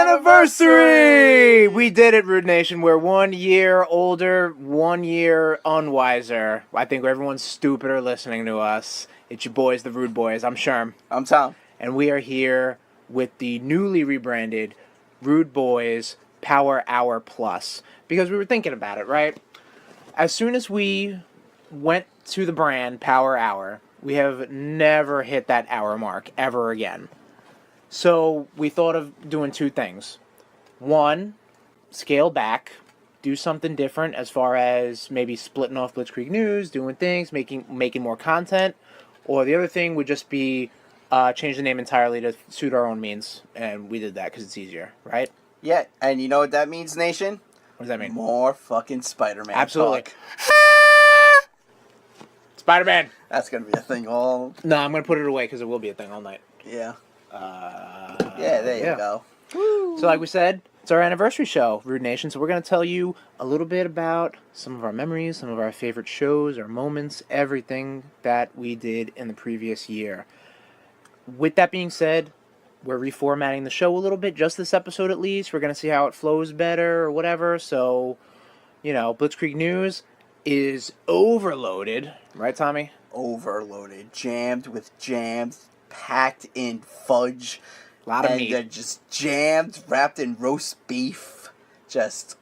anniversary! We did it, Rude Nation. We're 1 year older, 1 year unwiser. I think everyone's stupider listening to us. It's your boys, the RudeBoyz. I'm Sherm. I'm Tom. And we are here with the newly rebranded RudeBoyz PowerHour Plus. Because we were thinking about it, right? As soon as we went to the brand PowerHour, we have never hit that hour mark ever again. So we thought of doing two things. One, scale back, do something different as far as maybe splitting off Blitzkrieg news, doing things, making more content. Or the other thing would just be change the name entirely to suit our own means. And we did that because it's easier, right? Yeah, and you know what that means, Nation? What does that mean? More fucking Spider-Man Absolutely. talk. Spider-Man! That's going to be a thing all... No, I'm going to put it away because it will be a thing all night. Yeah. Yeah, there you go. Woo. So like we said, it's our anniversary show, Rude Nation. So we're going to tell you a little bit about some of our memories, some of our favorite shows, our moments, everything that we did in the previous year. With that being said, we're reformatting the show a little bit, just this episode at least. We're going to see how it flows better or whatever. So, you know, Blitzkrieg News is overloaded. Right, Tommy? Overloaded. Jammed with jams. Packed in fudge. A lot of and meat. They're just jammed, wrapped in roast beef. Just,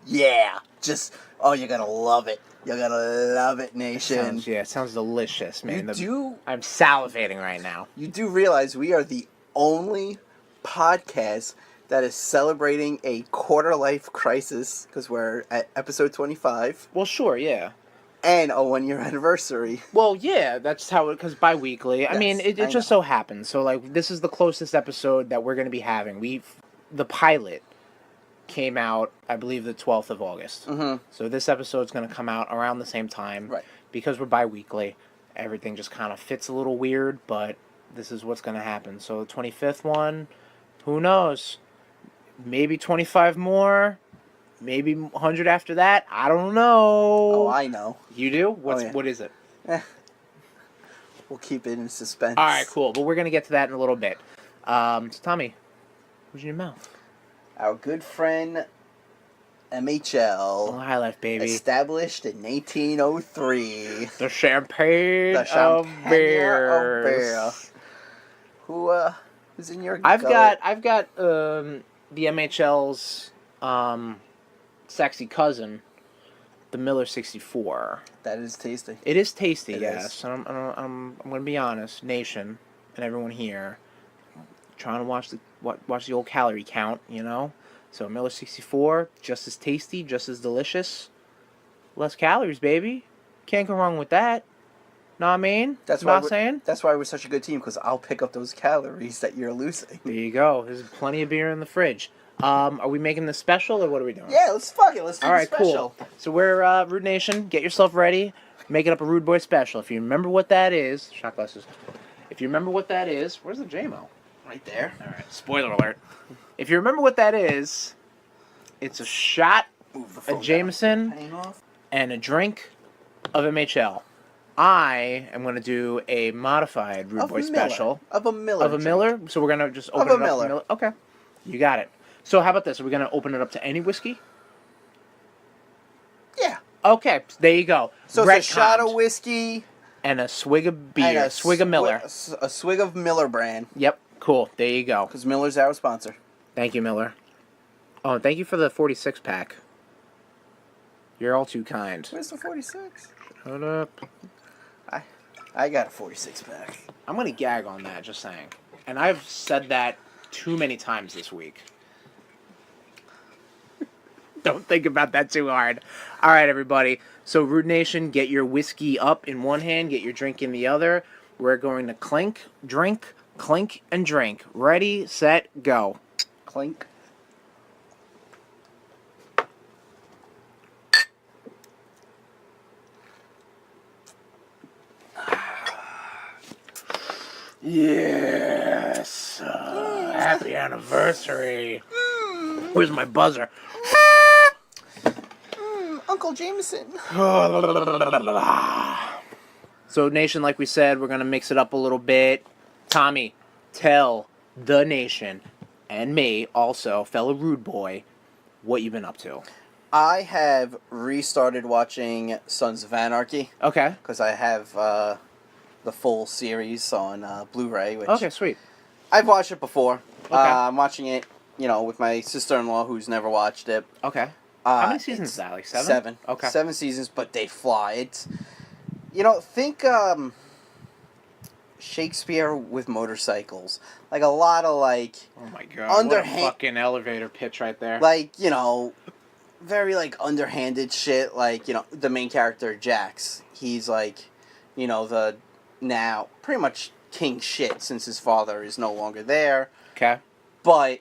yeah. Just, oh, you're going to love it. You're going to love it, Nation. It sounds delicious, man. I'm salivating right now. You do realize we are the only podcast that is celebrating a quarter-life crisis, because we're at episode 25. Well, sure, yeah. And a 1-year anniversary. Well, yeah, that's how it, because bi-weekly. Yes, I mean, it just so happens. So, like, this is the closest episode that we're going to be having. The pilot came out, I believe, the 12th of August. Mm-hmm. So this episode's going to come out around the same time. Right. Because we're bi-weekly. Everything just kind of fits a little weird, but this is what's going to happen. So the 25th one, who knows? Maybe 25 more. Maybe 100 after that. I don't know. Oh, I know. You do? Yeah. What is it? We'll keep it in suspense. All right, cool. But we're going to get to that in a little bit. So Tommy, what's in your mouth? Our good friend MHL. Oh, high life, baby. Established in 1803. The champagne, of Champagne beers. Who's in your I've gullet? got the MHL's sexy cousin, the Miller 64. That is tasty. It is tasty, It yes. is. And I'm going to be honest, Nation, and everyone here, trying to watch the old calorie count, you know. So Miller 64, just as tasty, just as delicious. Less calories, baby. Can't go wrong with that. Know what I mean? That's what why I'm saying. That's why we're such a good team, because I'll pick up those calories that you're losing. There you go. There's plenty of beer in the fridge. Are we making this special or what are we doing? Yeah, let's do All right, the special. cool. So we're Rude Nation. Get yourself ready. Making up a Rude Boy special. If you remember what that is, shot glasses. If you remember what that is, where's the JMO? Right there. All right. Spoiler alert. If you remember what that is, it's a shot, a Jameson, Hang off. and a drink of MHL. I am going to do a modified Rude Boy special. Of a Miller. Of a drink. Miller? So we're going to just open Of a it up. Miller. Miller. Okay. You got it. So how about this? Are we going to open it up to any whiskey? Yeah. Okay. There you go. So it's a shot of whiskey. And a swig of beer. And A swig of Miller. A swig of Miller brand. Yep. Cool. There you go. Because Miller's our sponsor. Thank you, Miller. Oh, thank you for the 46 pack. You're all too kind. Where's the 46? Shut up. I got a 46 pack. I'm going to gag on that, just saying. And I've said that too many times this week. Don't think about that too hard. All right, everybody. So, Rude Nation, get your whiskey up in one hand, get your drink in the other. We're going to clink, drink, clink, and drink. Ready, set, go. Clink. Yes. Happy anniversary. Where's my buzzer? Uncle Jameson. So, Nation, like we said, we're going to mix it up a little bit. Tommy, tell the Nation and me, also, fellow rude boy, what you been up to. I have restarted watching Sons of Anarchy. Okay. Because I have the full series on Blu-ray, which Okay, sweet. I've watched it before. Okay. I'm watching it, with my sister-in-law who's never watched it. Okay. How many seasons is that? Like 7? 7. Okay. 7 seasons, but they fly. It's, think Shakespeare with motorcycles. Like a lot of Oh my god. What a fucking elevator pitch right there. Very underhanded shit. The main character Jax. He's the now pretty much king shit since his father is no longer there. Okay. But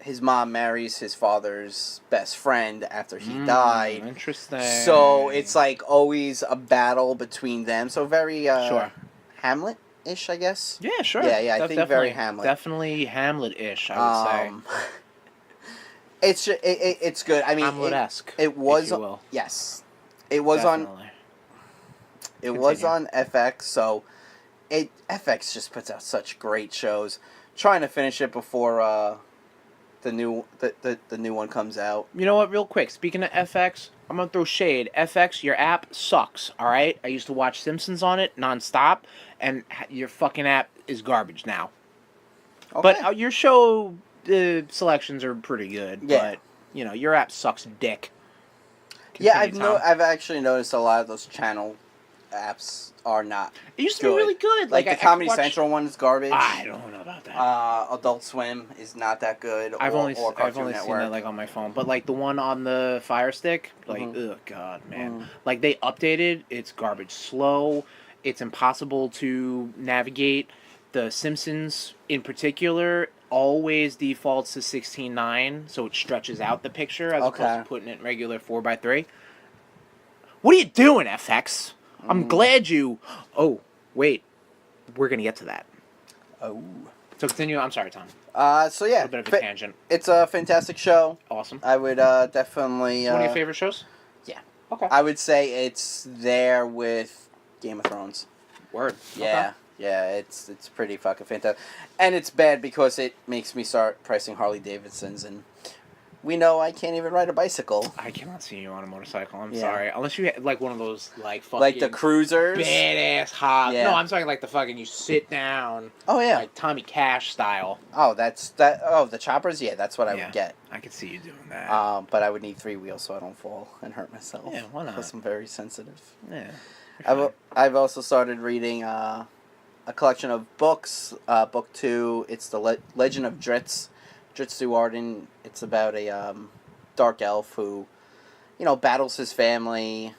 his mom marries his father's best friend after he died. Interesting. So it's always a battle between them. So very sure. Hamlet-ish, I guess. Yeah, sure. Yeah, I think very Hamlet. Definitely Hamlet-ish, I would say. It's good. I mean, Hamlet-esque. It was, if you will. yes, it was Definitely. was on FX. So FX just puts out such great shows. Trying to finish it before the new one comes out. You know what? Real quick, speaking of FX, I'm gonna throw shade. FX, your app sucks. All right, I used to watch Simpsons on it nonstop, and your fucking app is garbage now. Okay. But your show selections are pretty good. Yeah. But your app sucks dick. Yeah, Continue, Tom. I've actually noticed a lot of those channel apps are not. It used to be really good. Like the Comedy Central one is garbage. I don't know about that. Adult Swim is not that good. I've only seen Cartoon Network. that on my phone, but the one on the Fire Stick, oh god, man, they updated. It's garbage, slow. It's impossible to navigate. The Simpsons, in particular, always defaults to 16:9, so it stretches out the picture as opposed to putting it in regular 4:3. What are you doing, FX? I'm glad you... Oh, wait. We're going to get to that. Oh. So continue. I'm sorry, Tom. So yeah. A bit of a tangent. It's a fantastic show. Awesome. I would definitely... One of your favorite shows? Yeah. Okay. I would say it's there with Game of Thrones. Word. Yeah. Okay. Yeah, it's pretty fucking fantastic. And it's bad because it makes me start pricing Harley Davidsons, and we know I can't even ride a bicycle. I cannot see you on a motorcycle. I'm sorry. Unless you had, one of those, fucking... Like the cruisers? Badass hot. Yeah. No, I'm talking the fucking you sit down. Oh, yeah. Like Tommy Cash style. Oh, the choppers? Yeah, that's what I would get. I could see you doing that. But I would need 3 wheels so I don't fall and hurt myself. Yeah, why not? Because I'm very sensitive. Yeah. I've also started reading a collection of books. Book 2, it's the Legend of Drizzt. Drizzt Do'Urden. It's about a dark elf who, battles his family,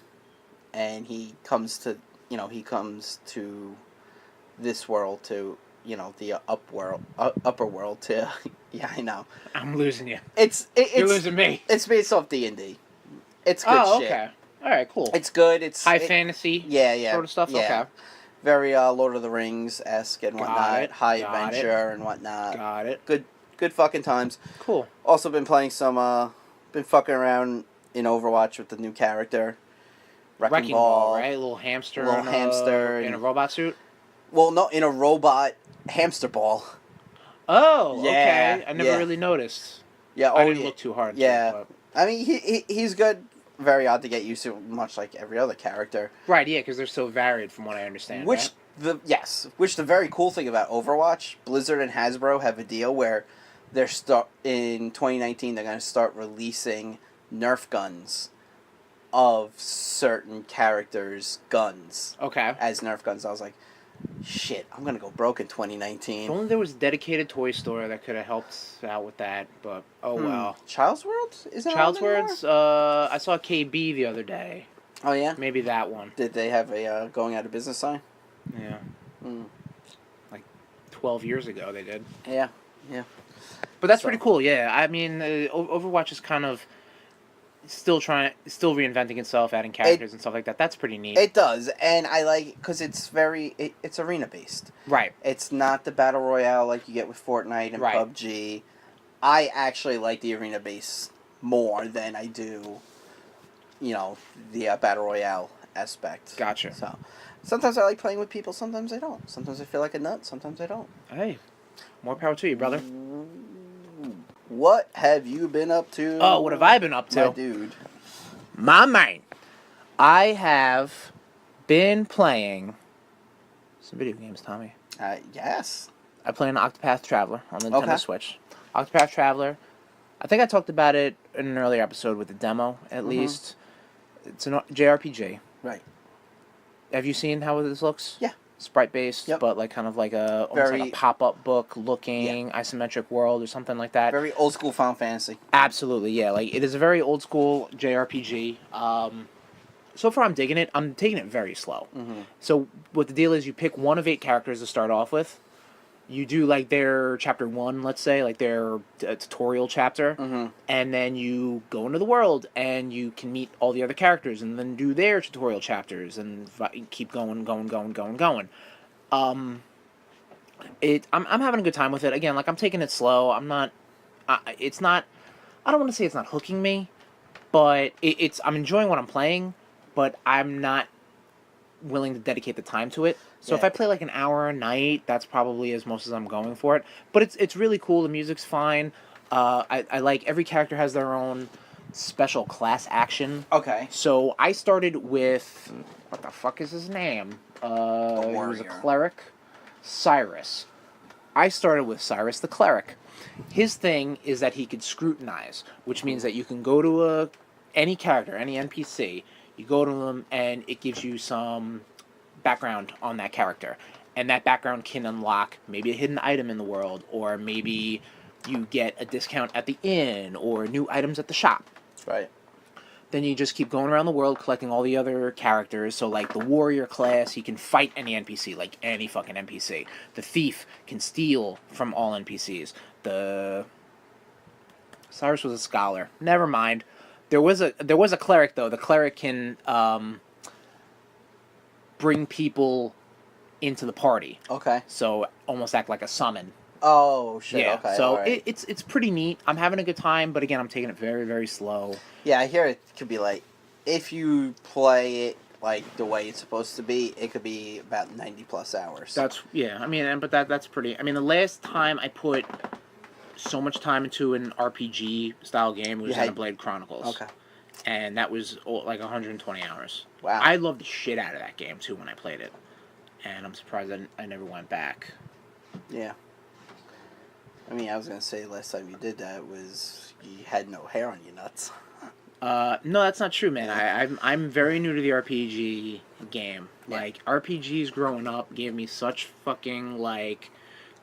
and he comes to this world to, the upper world to. Yeah, I know. I'm losing you. You're losing me. It's based off D&D. It's good shit. Okay. All right, cool. It's good. It's high fantasy. Yeah. Sort of stuff. Yeah. Okay. Very Lord of the Rings-esque and whatnot. High adventure and whatnot. Got it. Good fucking times. Cool. Also been playing some, been fucking around in Overwatch with the new character. Wrecking Ball. Right? A little hamster. In a robot suit? Well, no, in a robot hamster ball. Oh, yeah, okay. I never really noticed. Yeah, I didn't look too hard. Yeah. I mean, he's good. Very odd to get used to, much like every other character. Right, yeah, because they're so varied from what I understand. Which the very cool thing about Overwatch, Blizzard and Hasbro have a deal where they're in 2019 they're going to start releasing Nerf guns of certain characters' guns. Okay. As Nerf guns. I was like, shit, I'm going to go broke in 2019. If only there was a dedicated toy store that could have helped out with that, but well. Child's World? Is it Child's World's? I saw KB the other day. Oh, yeah? Maybe that one. Did they have a going out of business sign? Yeah. 12 years ago they did. Yeah. But that's pretty cool, yeah. I mean, Overwatch is kind of still reinventing itself, adding characters and stuff like that. That's pretty neat. It does, and I like because it's it's arena based. Right. It's not the battle royale like you get with Fortnite and PUBG. I actually like the arena base more than I do, the battle royale aspect. Gotcha. So sometimes I like playing with people. Sometimes I don't. Sometimes I feel like a nut. Sometimes I don't. Hey, more power to you, brother. What have you been up to? Oh, what have I been up to? My dude. My man. I have been playing some video games, Tommy. Yes. I play an Octopath Traveler on the Nintendo Okay. Switch. Octopath Traveler. I think I talked about it in an earlier episode with the demo, at least. It's an JRPG. Right. Have you seen how this looks? Yeah. Sprite based, Yep. but like kind of like almost like a pop-up book looking isometric world or something like that. Very old school Final Fantasy. Absolutely, yeah. Like it is a very old school JRPG. So far I'm digging it. I'm taking it very slow. So what the deal is, you pick one of 8 characters to start off with. You do like their chapter 1, let's say, like their tutorial chapter, and then you go into the world and you can meet all the other characters and then do their tutorial chapters and keep going. I'm having a good time with it. Again, like I'm taking it slow. I'm not. It's not. I don't want to say it's not hooking me, but it's. I'm enjoying what I'm playing, but I'm not willing to dedicate the time to it. So if I play like an hour a night, that's probably as most as I'm going for it. But it's really cool. The music's fine. I like every character has their own special class action. Okay. So I started with what the fuck is his name? He was a cleric. Cyrus. I started with Cyrus the cleric. His thing is that he could scrutinize, which means that you can go to any character, any NPC. You go to them, and it gives you some background on that character. And that background can unlock maybe a hidden item in the world, or maybe you get a discount at the inn, or new items at the shop. Right. Then you just keep going around the world collecting all the other characters. So, like, the warrior class, he can fight any NPC, like any fucking NPC. The thief can steal from all NPCs. Cyrus was a scholar. Never mind. There was a cleric, though. The cleric can bring people into the party. Okay. So, almost act like a summon. Oh, shit. Yeah. Okay. So, right. it's pretty neat. I'm having a good time, but again, I'm taking it very, very slow. Yeah, I hear it could be like, if you play it like the way it's supposed to be, it could be about 90 plus hours. I mean, but that's pretty. I mean, the last time I put so much time into an RPG style game was Xenoblade Chronicles. Okay. And that was like 120 hours. Wow. I loved the shit out of that game too when I played it, and I'm surprised I never went back. Yeah. I mean, I was gonna say last time you did that was you had no hair on your nuts. No, that's not true, man. I'm very new to the RPG game. Yeah. Like RPGs growing up gave me such fucking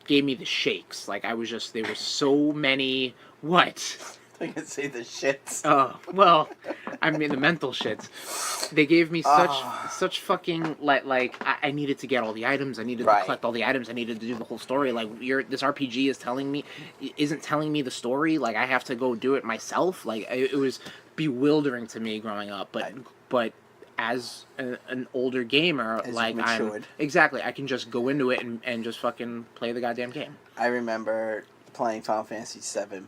gave me the shakes. Like there were so many. What? I can say the shits. Oh, well, I mean the mental shits. They gave me such fucking I needed to get all the items. I needed to collect all the items. I needed to do the whole story. Like this RPG isn't telling me the story. Like I have to go do it myself. Like it was bewildering to me growing up. But as an older gamer, exactly, I can just go into it and just fucking play the goddamn game. I remember playing Final Fantasy VII.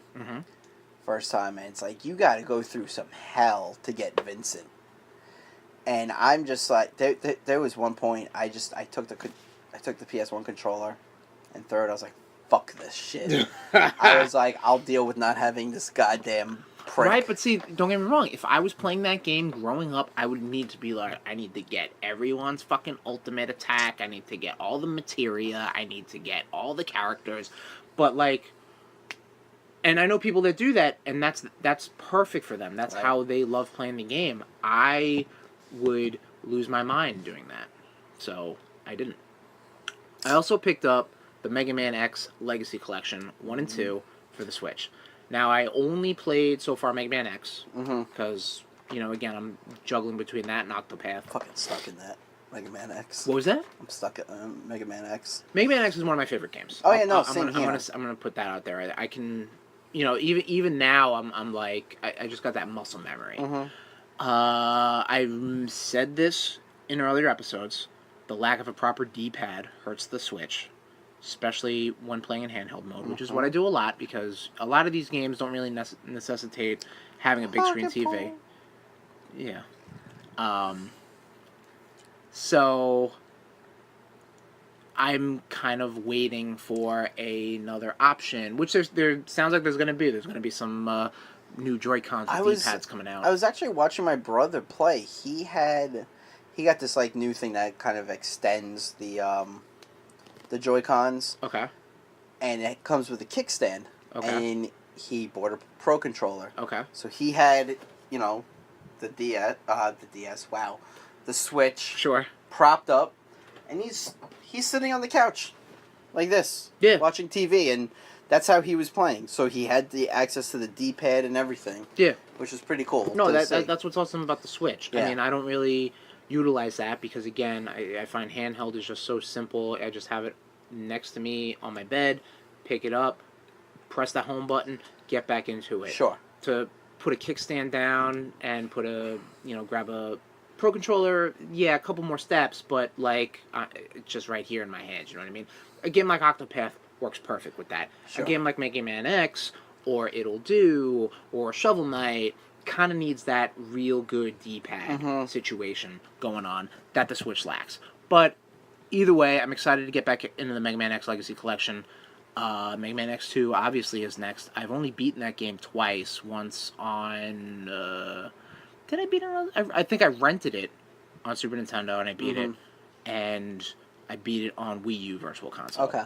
First time, and it's like you got to go through some hell to get Vincent. And I'm just like, there was one point I took the PS1 controller and threw it. I was like, fuck this shit. I was like, I'll deal with not having this goddamn prick. Right, but see, don't get me wrong. If I was playing that game growing up, I would need to be like, I need to get everyone's fucking ultimate attack. I need to get all the materia. I need to get all the characters. But and I know people that do that, and that's perfect for them. That's how they love playing the game. I would lose my mind doing that. So, I didn't. I also picked up the Mega Man X Legacy Collection 1 and 2 for the Switch. Now, I only played so far Mega Man X, because, again, I'm juggling between that and Octopath. Fucking stuck in that. Mega Man X. What was that? I'm stuck at Mega Man X. Mega Man X is one of my favorite games. Oh, yeah, no, same here. I'm gonna put that out there. I can... even now, I'm like, I just got that muscle memory. I've said this in earlier episodes. The lack of a proper D-pad hurts the Switch, especially when playing in handheld mode, which is what I do a lot, because a lot of these games don't really necessitate having a big screen TV. Yeah. So, I'm kind of waiting for another option, which there sounds like there's going to be. There's going to be some new Joy-Cons with D-pads coming out. I was actually watching my brother play. He got this like new thing that kind of extends the Joy-Cons. Okay. And it comes with a kickstand. Okay. And he bought a Pro controller. Okay. So he had, you know, the DS, wow, the Switch. Sure. Propped up, and he's sitting on the couch, like this. Yeah. Watching TV, and that's how he was playing. So he had the access to the D-pad and everything. Yeah. Which is pretty cool. No, that's what's awesome about the Switch. Yeah. I mean, I don't really utilize that because, again, I find handheld is just so simple. I just have it next to me on my bed, pick it up, press the home button, get back into it. Sure. To put a kickstand down and grab a Pro controller, yeah, a couple more steps, but like it's just right here in my hands. You know what I mean? A game like Octopath works perfect with that. Sure. A game like Mega Man X or It'll Do or Shovel Knight kind of needs that real good D-pad situation going on that the Switch lacks. But either way, I'm excited to get back into the Mega Man X Legacy Collection. Mega Man X2 obviously is next. I've only beaten that game twice. Once on... did I beat it? I think I rented it on Super Nintendo and I beat it. And I beat it on Wii U Virtual Console. Okay.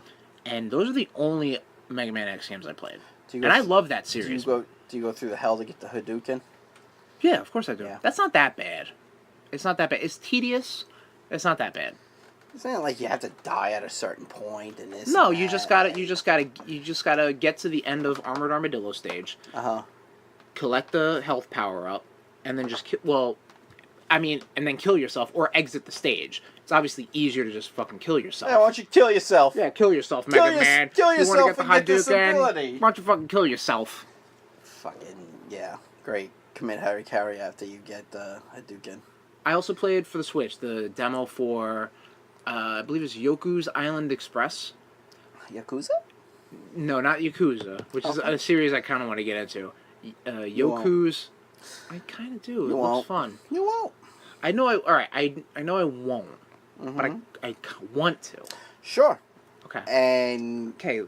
And those are the only Mega Man X games I played. And I love that series. Do you go through the hell to get the Hadouken? Yeah, of course I do. Yeah. That's not that bad. It's not that bad. It's tedious. It's not that bad. It's not like you have to die at a certain point and this. No, and you that. just gotta get to the end of Armored Armadillo stage. Collect the health power up, and then just and then kill yourself or exit the stage. It's obviously easier to just fucking kill yourself. Yeah, why don't you kill yourself? Yeah, kill yourself, Mega Man. Kill You yourself wanna get the and get this Hadouken? ability. Why don't you fucking kill yourself? Fucking yeah, great. Commit Harry Carry after you get Hadouken. I also played for the Switch the demo for, I believe it's Yoku's Island Express. Yakuza? No, not Yakuza, which is a series I kind of want to get into. Yoku's... I kind of do. It looks fun. You won't. I know I know I won't, but I want to. Sure. Okay. And... Okay,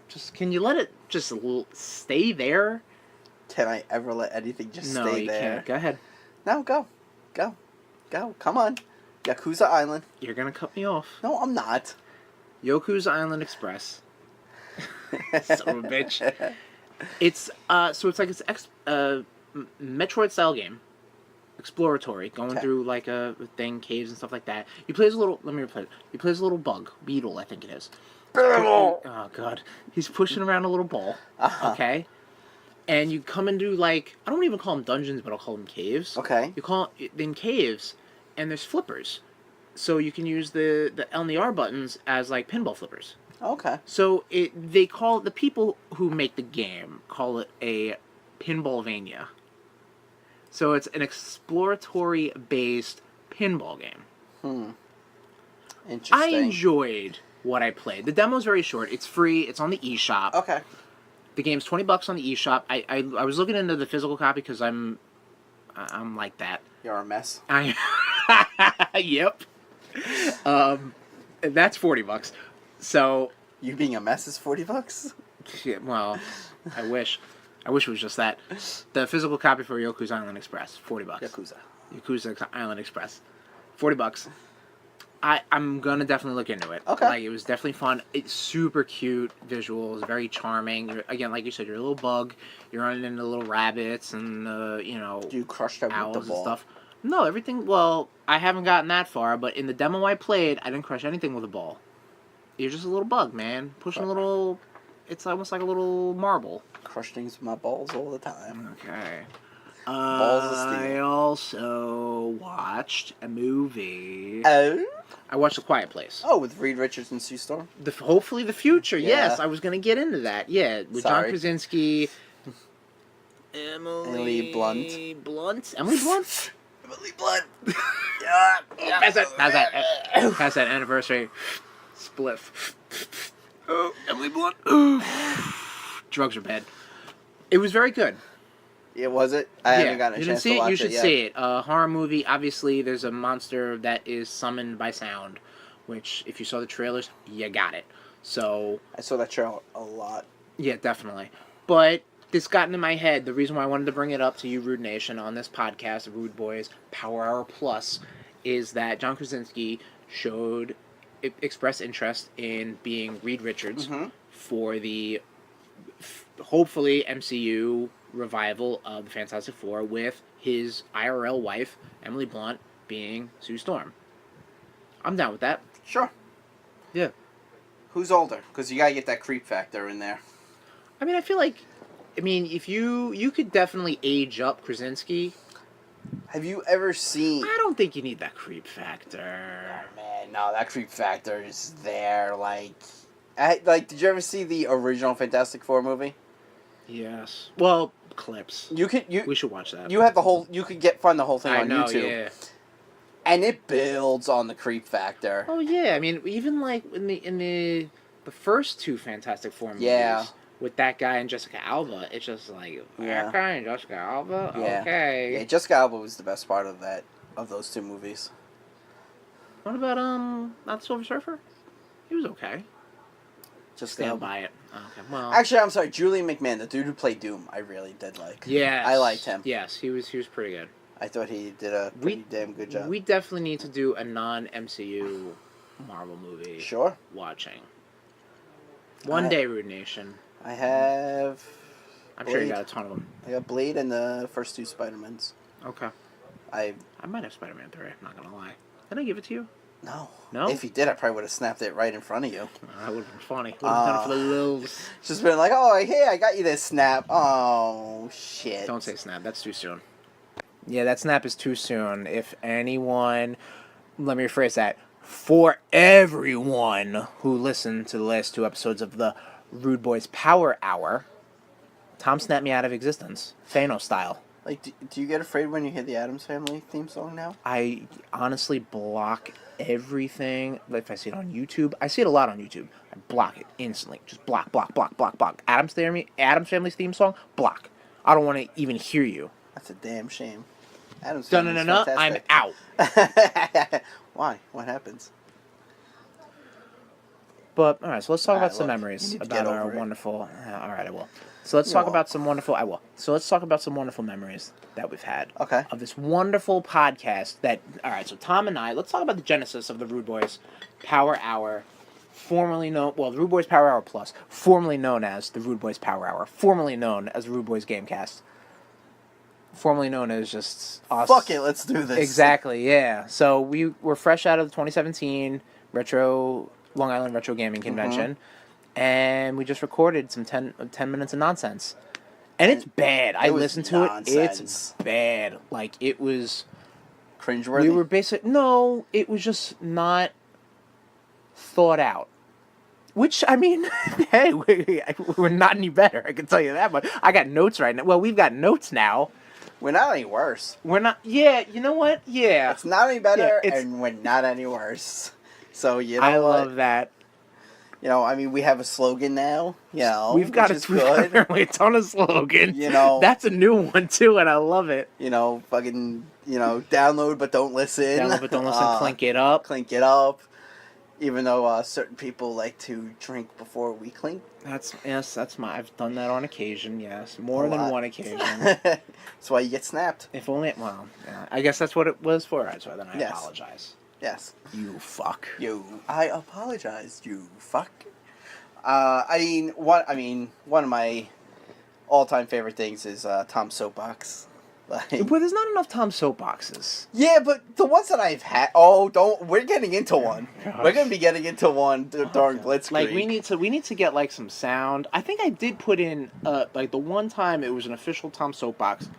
just can you let it just stay there? Can I ever let anything just stay there? No, you can't. Go ahead. No, go. Go. Go. Come on. Yakuza Island. You're going to cut me off. No, I'm not. Yoku's Island Express. Son of a bitch. It's, so it's like Metroid style game. Exploratory. Going through like a thing, caves and stuff like that. You play as a little, let me replay it. You play as a little bug. Beetle, I think it is. Beetle! Oh, God. He's pushing around a little ball. Okay? And you come into, like, I don't even call them dungeons, but I'll call them caves. Okay. You call them caves, and there's flippers. So you can use the L and the R buttons as, like, pinball flippers. Okay. So the people who make the game call it a Pinballvania. So it's an exploratory-based pinball game. Interesting. I enjoyed what I played. The demo's very short. It's free. It's on the eShop. Okay. The game's $20 on the eShop. I was looking into the physical copy because I'm like that. You're a mess. Yep. That's $40. So you being a mess is $40? Yeah, well, I wish it was just that. The physical copy for Yoku's Island Express, $40. Yakuza Island Express, $40. I'm gonna definitely look into it. Okay. Like, it was definitely fun. It's super cute visuals, very charming. Again, like you said, you're a little bug. You're running into little rabbits and Do you crush them owls with the ball? and stuff. No, everything. Well, I haven't gotten that far, but in the demo I played, I didn't crush anything with a ball. You're just a little bug, man, pushing a little. It's almost like a little marble. Crush things with my balls all the time. Okay. Balls of steel. I also watched a movie. Oh? I watched A Quiet Place. Oh, with Reed Richards and Sue Storm? Hopefully the future, Yeah. yes. I was going to get into that. Yeah, with John Sorry. Krasinski. Emily Blunt. Emily Blunt? Emily Blunt. Yeah. Pass that anniversary. Splif. Oh, Emily Blunt. Drugs are bad. It was very good. Yeah, was it? I haven't gotten a you chance didn't see to watch it. You it should yet. see it. Horror movie. Obviously, there's a monster that is summoned by sound, which if you saw the trailers, you got it. So I saw that trailer a lot. yeah, definitely. But this got into my head. The reason why I wanted to bring it up to you, RudeNation, on this podcast of RudeBoyz PowerHour Plus, is that John Krasinski expressed interest in being Reed Richards for the hopefully MCU revival of the Fantastic Four, with his IRL wife Emily Blunt being Sue Storm. I'm down with that. Sure. Yeah. Who's older? Because you gotta get that creep factor in there. I mean, I feel like, if you could definitely age up Krasinski. Have you ever seen... I don't think you need that creep factor. Oh, man, no, that creep factor is there. Did you ever see the original Fantastic Four movie? Yes. Well, clips. We should watch that. You have the whole... You could find the whole thing on YouTube. Yeah. And it builds on the creep factor. Oh yeah, even like in the first two Fantastic Four movies. Yeah. With that guy and Jessica Alba, it's just like, that guy and Jessica Alba? Yeah. Okay. Yeah, Jessica Alba was the best part of those two movies. What about, not Silver Surfer? He was okay. Just stand by it. Okay, well. Actually, I'm sorry, Julian McMahon, the dude who played Doom, I really did like. Yes. I liked him. Yes, he was pretty good. I thought he did a pretty damn good job. We definitely need to do a non-MCU Marvel movie. Sure. Watching. One day, RudeNation. I have... I'm sure you got a ton of them. I got Blade and the first two Spider-Mans. Okay. I might have Spider-Man 3, I'm not going to lie. Did I give it to you? No. No? If you did, I probably would have snapped it right in front of you. That would have been funny. Would have done it for the lils. Just been like, oh, hey, I got you this snap. Oh, shit. Don't say snap. That's too soon. Yeah, that snap is too soon. If anyone... Let me rephrase that. For everyone who listened to the last two episodes of the RudeBoyz Power Hour, Tom snapped me out of existence. Thanos style. Like, do you get afraid when you hear the Addams Family theme song now? I honestly block everything. If I see it on YouTube, I see it a lot on YouTube. I block it instantly. Just block. Addams Family's theme song, block. I don't want to even hear you. That's a damn shame. Addams Family's fantastic. I'm out. Why? What happens? But all right, so let's talk about some memories about our wonderful. All right, I will. So let's talk about some wonderful. I will. So let's talk about some wonderful memories that we've had. Okay. Of this wonderful podcast. All right. So Tom and I. Let's talk about the genesis of the RudeBoyz Power Hour, formerly known. Well, the RudeBoyz Power Hour Plus, formerly known as the RudeBoyz Power Hour, formerly known as the RudeBoyz Gamecast, formerly known as just us. Fuck it, let's do this. Exactly. Yeah. So we were fresh out of the 2017 Long Island Retro Gaming Convention. And we just recorded some 10 minutes of nonsense. And it's bad. I listened to it. It's bad. Like, it was... Cringeworthy? We were no, it was just not thought out. Which, hey, we're not any better. I can tell you that. But I got notes right now. Well, we've got notes now. We're not any worse. We're not... Yeah, you know what? Yeah. It's not any better, and we're not any worse. So, you know I love that. You know, we have a slogan now. You know, we've got a ton of slogans. You know, that's a new one too, and I love it. You know, fucking, download but don't listen. Download but don't listen. Clink it up. Clink it up. Even though certain people like to drink before we clink. I've done that on occasion. Yes, more than one occasion. That's why you get snapped. If only, I guess that's what it was for. Right, so then I apologize. Yes. You fuck. I apologize, you fuck. One of my all-time favorite things is Tom's soapbox. Well, there's not enough Tom soapboxes. Yeah, but the ones that I've had... we're getting into one. Gosh. We're going to be getting into one during Blitzkrieg. Like, we need to get, like, some sound. I think I did put in, the one time it was an official Tom soapbox.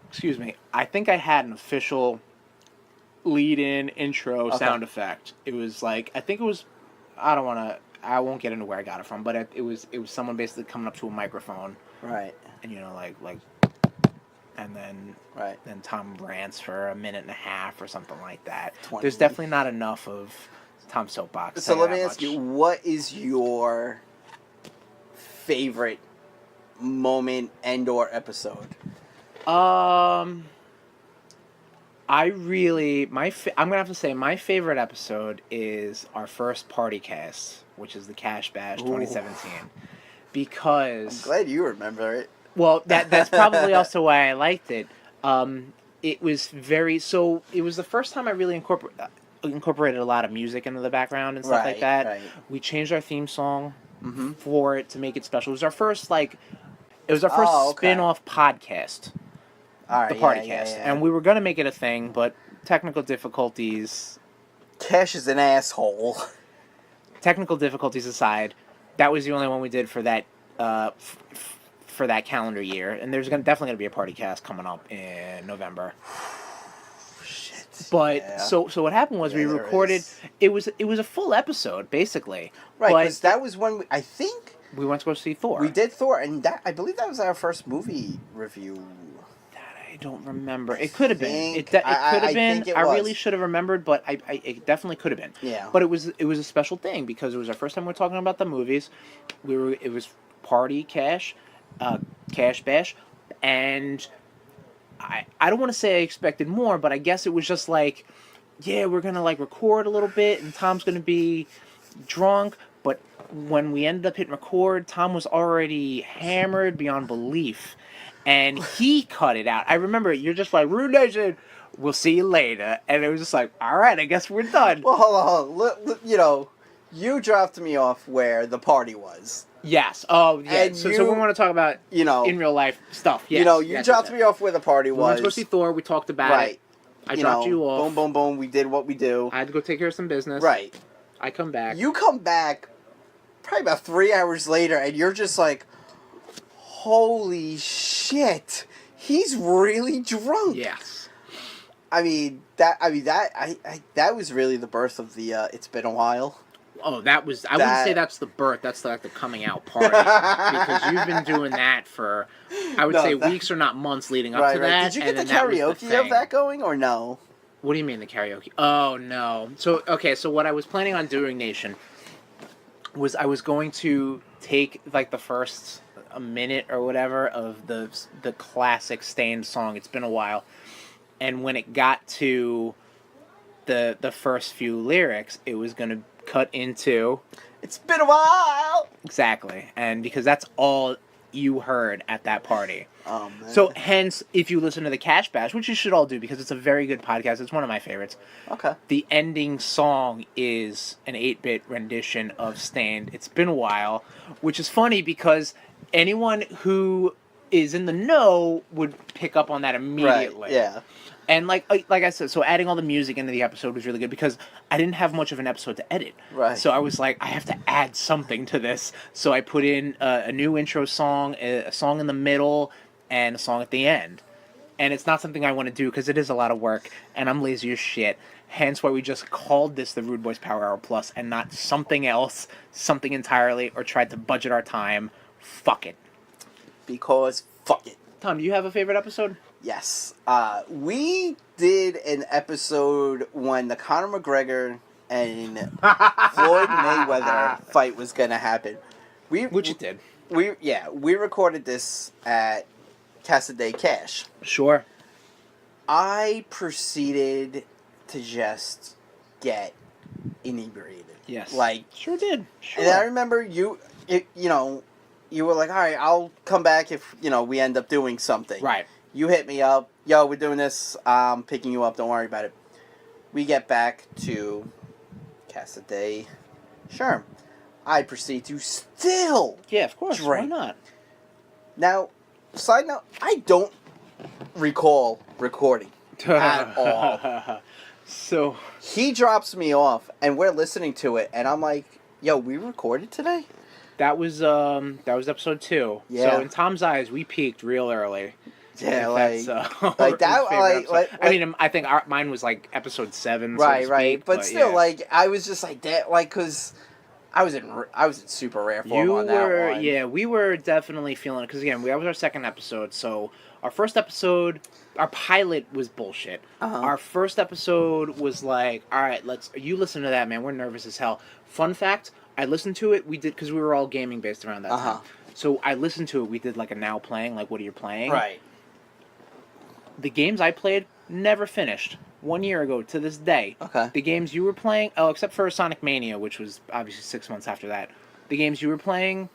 Excuse me. I think I had an official... lead-in intro sound effect. It was like, I think it was, I won't get into where I got it from, but it was someone basically coming up to a microphone, right, and like, and then right, then Tom rants for a minute and a half or something like that. 20. There's definitely not enough of Tom soapbox. So let me ask you, what is your favorite moment and/or episode? I'm gonna have to say my favorite episode is our first party cast, which is the Cash Bash 2017, because I'm glad you remember it. well, that's probably also why I liked it. It was it was the first time I really incorporated a lot of music into the background and stuff like that. Right. We changed our theme song Mm-hmm. for it to make it special. It was our first spin-off podcast. All right, The party cast, and we were gonna make it a thing, but technical difficulties. Cash is an asshole. Technical difficulties aside, that was the only one we did for that for that calendar year, and there's definitely gonna be a party cast coming up in November. Shit. But yeah. so what happened was we there recorded. is. It was a full episode basically. Right, but because that was when I think we went to go see Thor. we did Thor, and I believe that was our first movie review. I don't remember. It could have been. It think- could have I been. think it I was. really should have remembered, but it definitely could have been. Yeah. But it was a special thing because it was our first time we were talking about the movies. It was party cash bash, and I don't want to say I expected more, but I guess it was just like, yeah, we're gonna like record a little bit, and Tom's gonna be drunk. But when we ended up hitting record, Tom was already hammered beyond belief. And he cut it out. I remember you're just like, RudeNation, we'll see you later. And it was just like, all right, I guess we're done. Well, hold on. You dropped me off where the party was. Yes. Oh, yeah. And So you- we want to talk about in real life stuff. Yes. You dropped me off where the party We was. went to go see Thor. We talked about it. I dropped you off. Boom, boom, boom. We did what we do. I had to go take care of some business. Right. I come back. You come back probably about 3 hours later, and you're just like, holy shit, he's really drunk. Yes. That was really the birth of the It's Been a While. Oh, I wouldn't say that's the birth. That's like the coming out party. Because you've been doing that for, I would say, weeks or not months leading up to that. Did you get and the then that was karaoke the of that going, or no? What do you mean the karaoke? Oh, no. So what I was planning on doing, Nation, was I was going to take, like, the first a minute or whatever of the classic Stained song, It's Been a While, and when it got to the first few lyrics, it was going to cut into... It's been a while! Exactly. And because that's all you heard at that party. Oh, man. So, hence, if you listen to the Cash Bash, which you should all do because it's a very good podcast, it's one of my favorites. Okay. The ending song is an 8-bit rendition of Stained. It's Been a While, which is funny because anyone who is in the know would pick up on that immediately. Right, yeah. And like I said, so adding all the music into the episode was really good because I didn't have much of an episode to edit. Right. So I was like, I have to add something to this. So I put in a new intro song, a song in the middle, and a song at the end. And it's not something I want to do because it is a lot of work, and I'm lazy as shit. Hence why we just called this the RudeBoyz Power Hour Plus and not something else, something entirely, or tried to budget our time. Fuck it. Because fuck it. Tom, do you have a favorite episode? Yes. We did an episode when the Conor McGregor and Floyd Mayweather fight was going to happen. Which it did. We recorded this at Casa de Cash. Sure. I proceeded to just get inebriated. Yes. Like, sure did. Sure. And I remember you were like, all right, I'll come back if, we end up doing something. Right. You hit me up. Yo, we're doing this. I'm picking you up. Don't worry about it. We get back to Casa de Sherm. I proceed to still Yeah, of course. drink. Why not? Now, side note, I don't recall recording at all. So He drops me off, and we're listening to it, and I'm like, yo, we recorded today? that was episode 2. Yeah. So in Tom's eyes, we peaked real early. Yeah, If like, that's, like that, his favorite like, episode. I mean, I think mine was like episode 7. right, so to right. speak, But still, yeah. like, I was just like that, like, because I was in super rare form You on that were, one. yeah, we were definitely feeling it because again, that was our second episode. So our first episode, our pilot was bullshit. Uh-huh. Our first episode was like, all right, you listen to that, man. We're nervous as hell. Fun fact, I listened to it. We did because we were all gaming based around that Uh-huh. time. So I listened to it. We did like a now playing, like what are you playing? Right. The games I played never finished. 1 year ago to this day. Okay. The games you were playing, except for Sonic Mania, which was obviously 6 months after that. The games you were playing,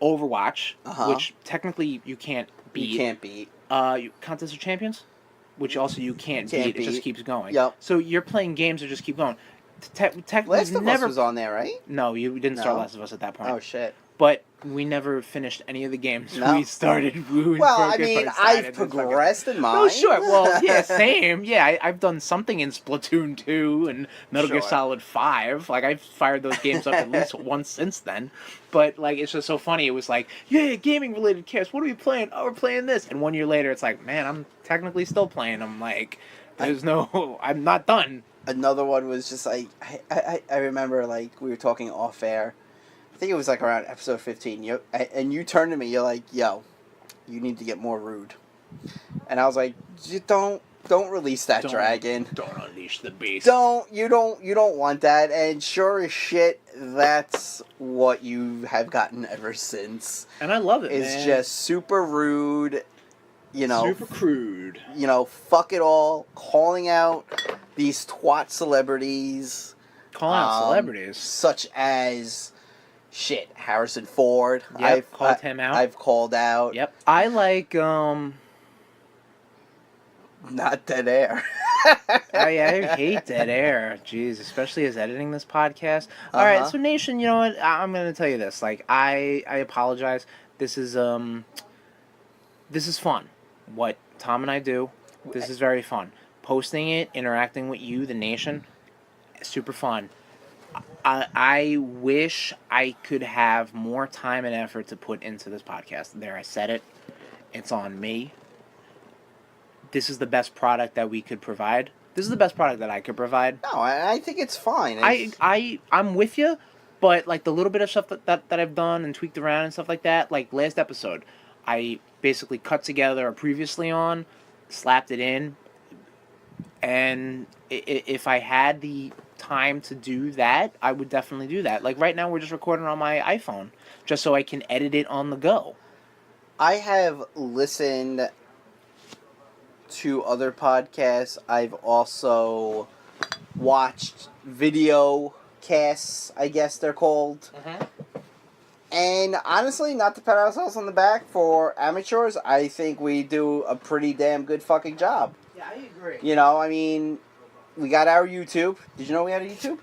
Overwatch, which technically you can't beat. You can't beat. Contest of Champions, which also you can't beat. It just keeps going. Yep. So you're playing games that just keep going. Last of Us was on there, right? No, you didn't start Last of Us at that point. Oh, shit. But we never finished any of the games No. we started. Well, I mean, I've progressed in mine. Oh, sure. Well, yeah, same. Yeah, I've done something in Splatoon 2 and Metal Gear Solid 5. Like, I've fired those games up at least once since then. But, like, it's just so funny. It was like, yeah, gaming-related cast. What are we playing? Oh, we're playing this. And 1 year later, it's like, man, I'm technically still playing. I'm like, I'm not done. Another one was just like, I remember, like, we were talking off air. I think it was like around episode 15. And you turned to me, you're like, yo, you need to get more rude. And I was like, don't release that dragon. Don't unleash the beast. You don't want that. And sure as shit, that's what you have gotten ever since. And I love it, It's man. just super rude, super crude. Fuck it all, calling out these twat celebrities. Calling out celebrities. Such as... Shit, Harrison Ford. Yep, I've called him out. I've called out. Yep. I like, Not Dead Air. I hate Dead Air. Jeez, especially as editing this podcast. Alright, so Nation, you know what? I'm going to tell you this. Like, I apologize. This is fun. What Tom and I do, this is very fun. Posting it, interacting with you, the Nation, super fun. I wish I could have more time and effort to put into this podcast. There, I said it. It's on me. This is the best product that we could provide. This is the best product that I could provide. No, I think it's fine. I'm with you, but like the little bit of stuff that I've done and tweaked around and stuff like that, like last episode, I basically cut together a previously on, slapped it in, and if I had the time to do that, I would definitely do that. Like right now we're just recording on my iPhone just so I can edit it on the go. I have listened to other podcasts. I've also watched video casts, I guess they're called. And honestly, not to pat ourselves on the back for amateurs, I think we do a pretty damn good fucking job. Yeah, I agree. I mean, we got our YouTube. Did you know we had a YouTube?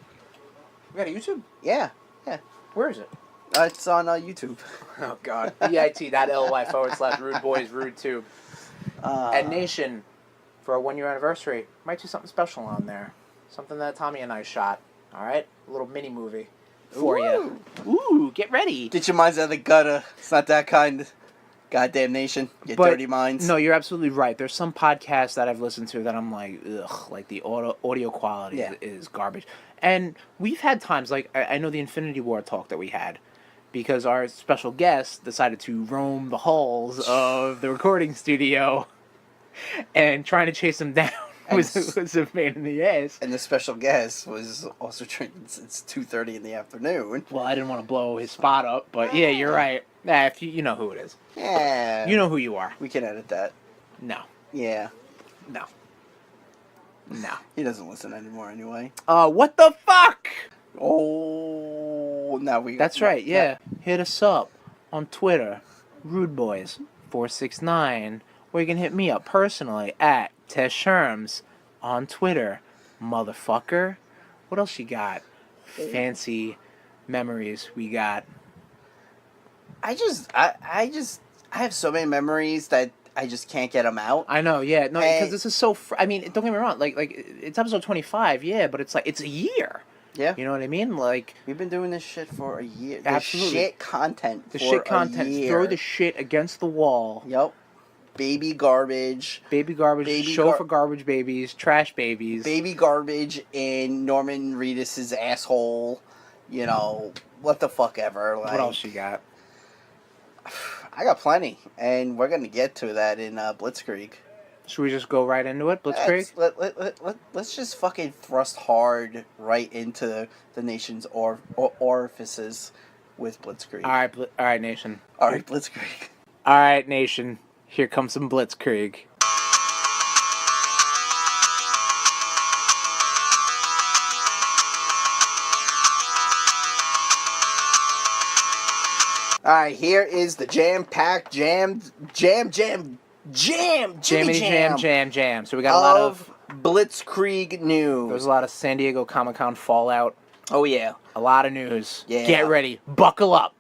We got a YouTube? Yeah. Where is it? It's on YouTube. Oh, God. bit.ly/RudeBoyz, RudeTube. And Nation, for our 1 year anniversary, might do something special on there. Something that Tommy and I shot. All right? A little mini movie for you. Ooh, get ready. Get your minds out of the gutter. It's not that kind. Goddamn Nation. Your dirty minds. No, you're absolutely right. There's some podcasts that I've listened to that I'm like, ugh, like the audio quality is garbage. And we've had times, like, I know the Infinity War talk that we had, because our special guest decided to roam the halls of the recording studio, and trying to chase him down was a pain in the ass. And the special guest was also drinking since 2:30 in the afternoon. Well, I didn't want to blow his spot up, but yeah, you're right. Nah, if you know who it is. Yeah. You know who you are. We can edit that. No. Yeah. No. He doesn't listen anymore anyway. What the fuck? Oh, now we... That's right, yeah. Hit us up on Twitter, RudeBoyz469, or you can hit me up personally at Tesherms on Twitter. Motherfucker. What else you got? Fancy memories we got. I have so many memories that I just can't get them out. I know, yeah. No, because this is so... I mean, don't get me wrong. Like, it's episode 25, yeah, but it's like, it's a year. Yeah. You know what I mean? Like... We've been doing this shit for a year. Absolutely. The shit content The for shit content. a year. Throw the shit against the wall. Yep. Baby garbage. Baby garbage. Show for garbage babies. Trash babies. Baby garbage in Norman Reedus' asshole. What the fuck ever. Like, what else you got? I got plenty, and we're gonna get to that in Blitzkrieg. Should we just go right into it, Blitzkrieg? Let's just fucking thrust hard right into the nation's orifices with Blitzkrieg. All right, Nation. All right, Blitzkrieg. All right, Nation. Here comes some Blitzkrieg. Alright, here is the jam-packed, jam. Jammity jam. So we got a lot of Blitzkrieg news. There's a lot of San Diego Comic-Con fallout. Oh, yeah. A lot of news. Yeah. Get ready. Buckle up.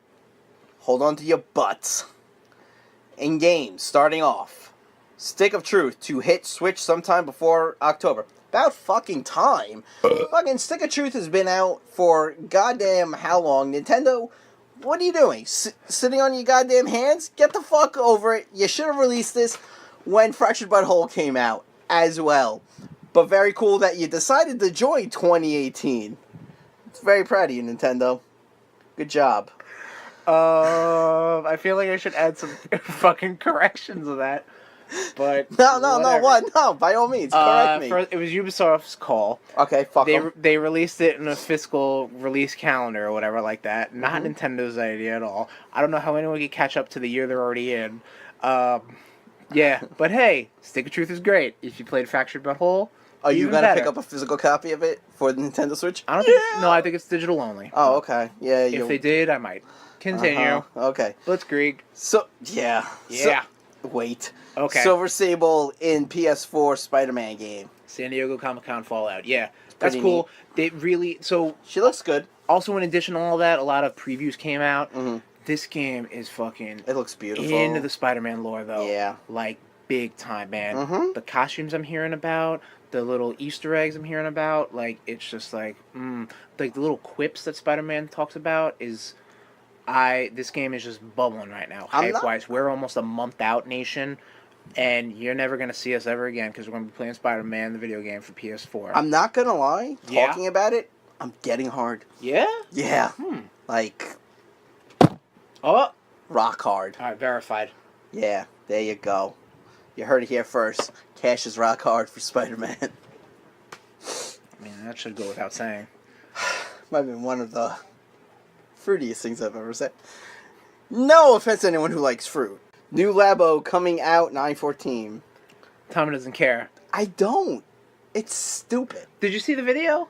Hold on to your butts. In games, starting off. Stick of Truth to hit Switch sometime before October. About fucking time. Fucking Stick of Truth has been out for goddamn how long? Nintendo, what are you doing? Sitting on your goddamn hands? Get the fuck over it. You should have released this when Fractured Butthole came out as well. But very cool that you decided to join 2018. It's very proud of you, Nintendo. Good job. I feel like I should add some fucking corrections to that. But No, what? No, by all means, correct me. It was Ubisoft's call. Okay, fuck them. They released it in a fiscal release calendar or whatever like that. Not Nintendo's idea at all. I don't know how anyone could catch up to the year they're already in. Yeah, but hey, Stick of Truth is great. If you played Fractured Butthole, Are you even gonna better. pick up a physical copy of it for the Nintendo Switch? I don't think. No, I think it's digital only. Oh, okay. Yeah. If they did, I might. Continue. Okay. Blitzkrieg. So yeah. Yeah. Wait. Okay. Silver Sable in PS4 Spider-Man game. San Diego Comic-Con Fallout. Yeah, that's pretty cool. They really She looks good. Also, in addition to all that, a lot of previews came out. Mm-hmm. This game is fucking It looks beautiful. into the Spider-Man lore, though. Yeah. Like, big time, man. Mm-hmm. The costumes I'm hearing about, the little Easter eggs I'm hearing about, like, it's just like, like, the little quips that Spider-Man talks about is... This game is just bubbling right now, hype-wise. We're almost a month out, Nation, and you're never going to see us ever again because we're going to be playing Spider-Man, the video game, for PS4. I'm not gonna lie. Yeah? Talking about it, I'm getting hard. Yeah? Yeah. Like... Oh! rock hard. Alright, verified. Yeah, there you go. You heard it here first. Cash is rock hard for Spider-Man. I mean, that should go without saying. Might have been one of the fruitiest things I've ever said. No offense to anyone who likes fruit. New Labo coming out 9/14. Tommy doesn't care. I don't. It's stupid. Did you see the video?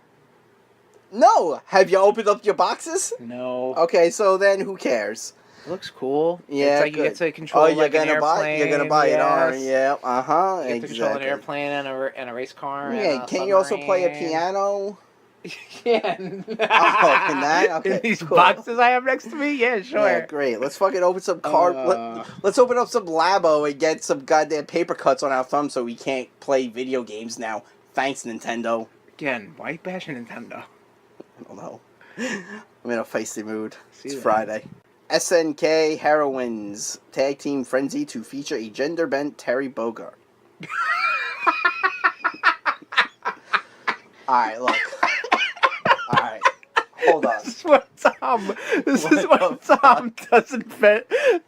No! Have you opened up your boxes? No. Okay, so then who cares? It looks cool. Yeah, it's like good. you get to control you're like an gonna airplane. You're gonna buy it, yes. Yeah, uh-huh, You get to control an airplane and a race car. Yeah, and a can't you also play a submarine. piano? Yeah. Can that? Okay, In these cool. boxes I have next to me? Yeah, sure. Yeah, great. Let's fucking open some card. Let's open up some Labo and get some goddamn paper cuts on our thumbs so we can't play video games now. Thanks, Nintendo. Again, why you bashing Nintendo? I don't know. I'm in a feisty mood. See It's that. Friday. SNK Heroines Tag Team Frenzy to feature a gender-bent Terry Bogard. Alright, look. Alright. Hold on. This is what Tom. This is what Tom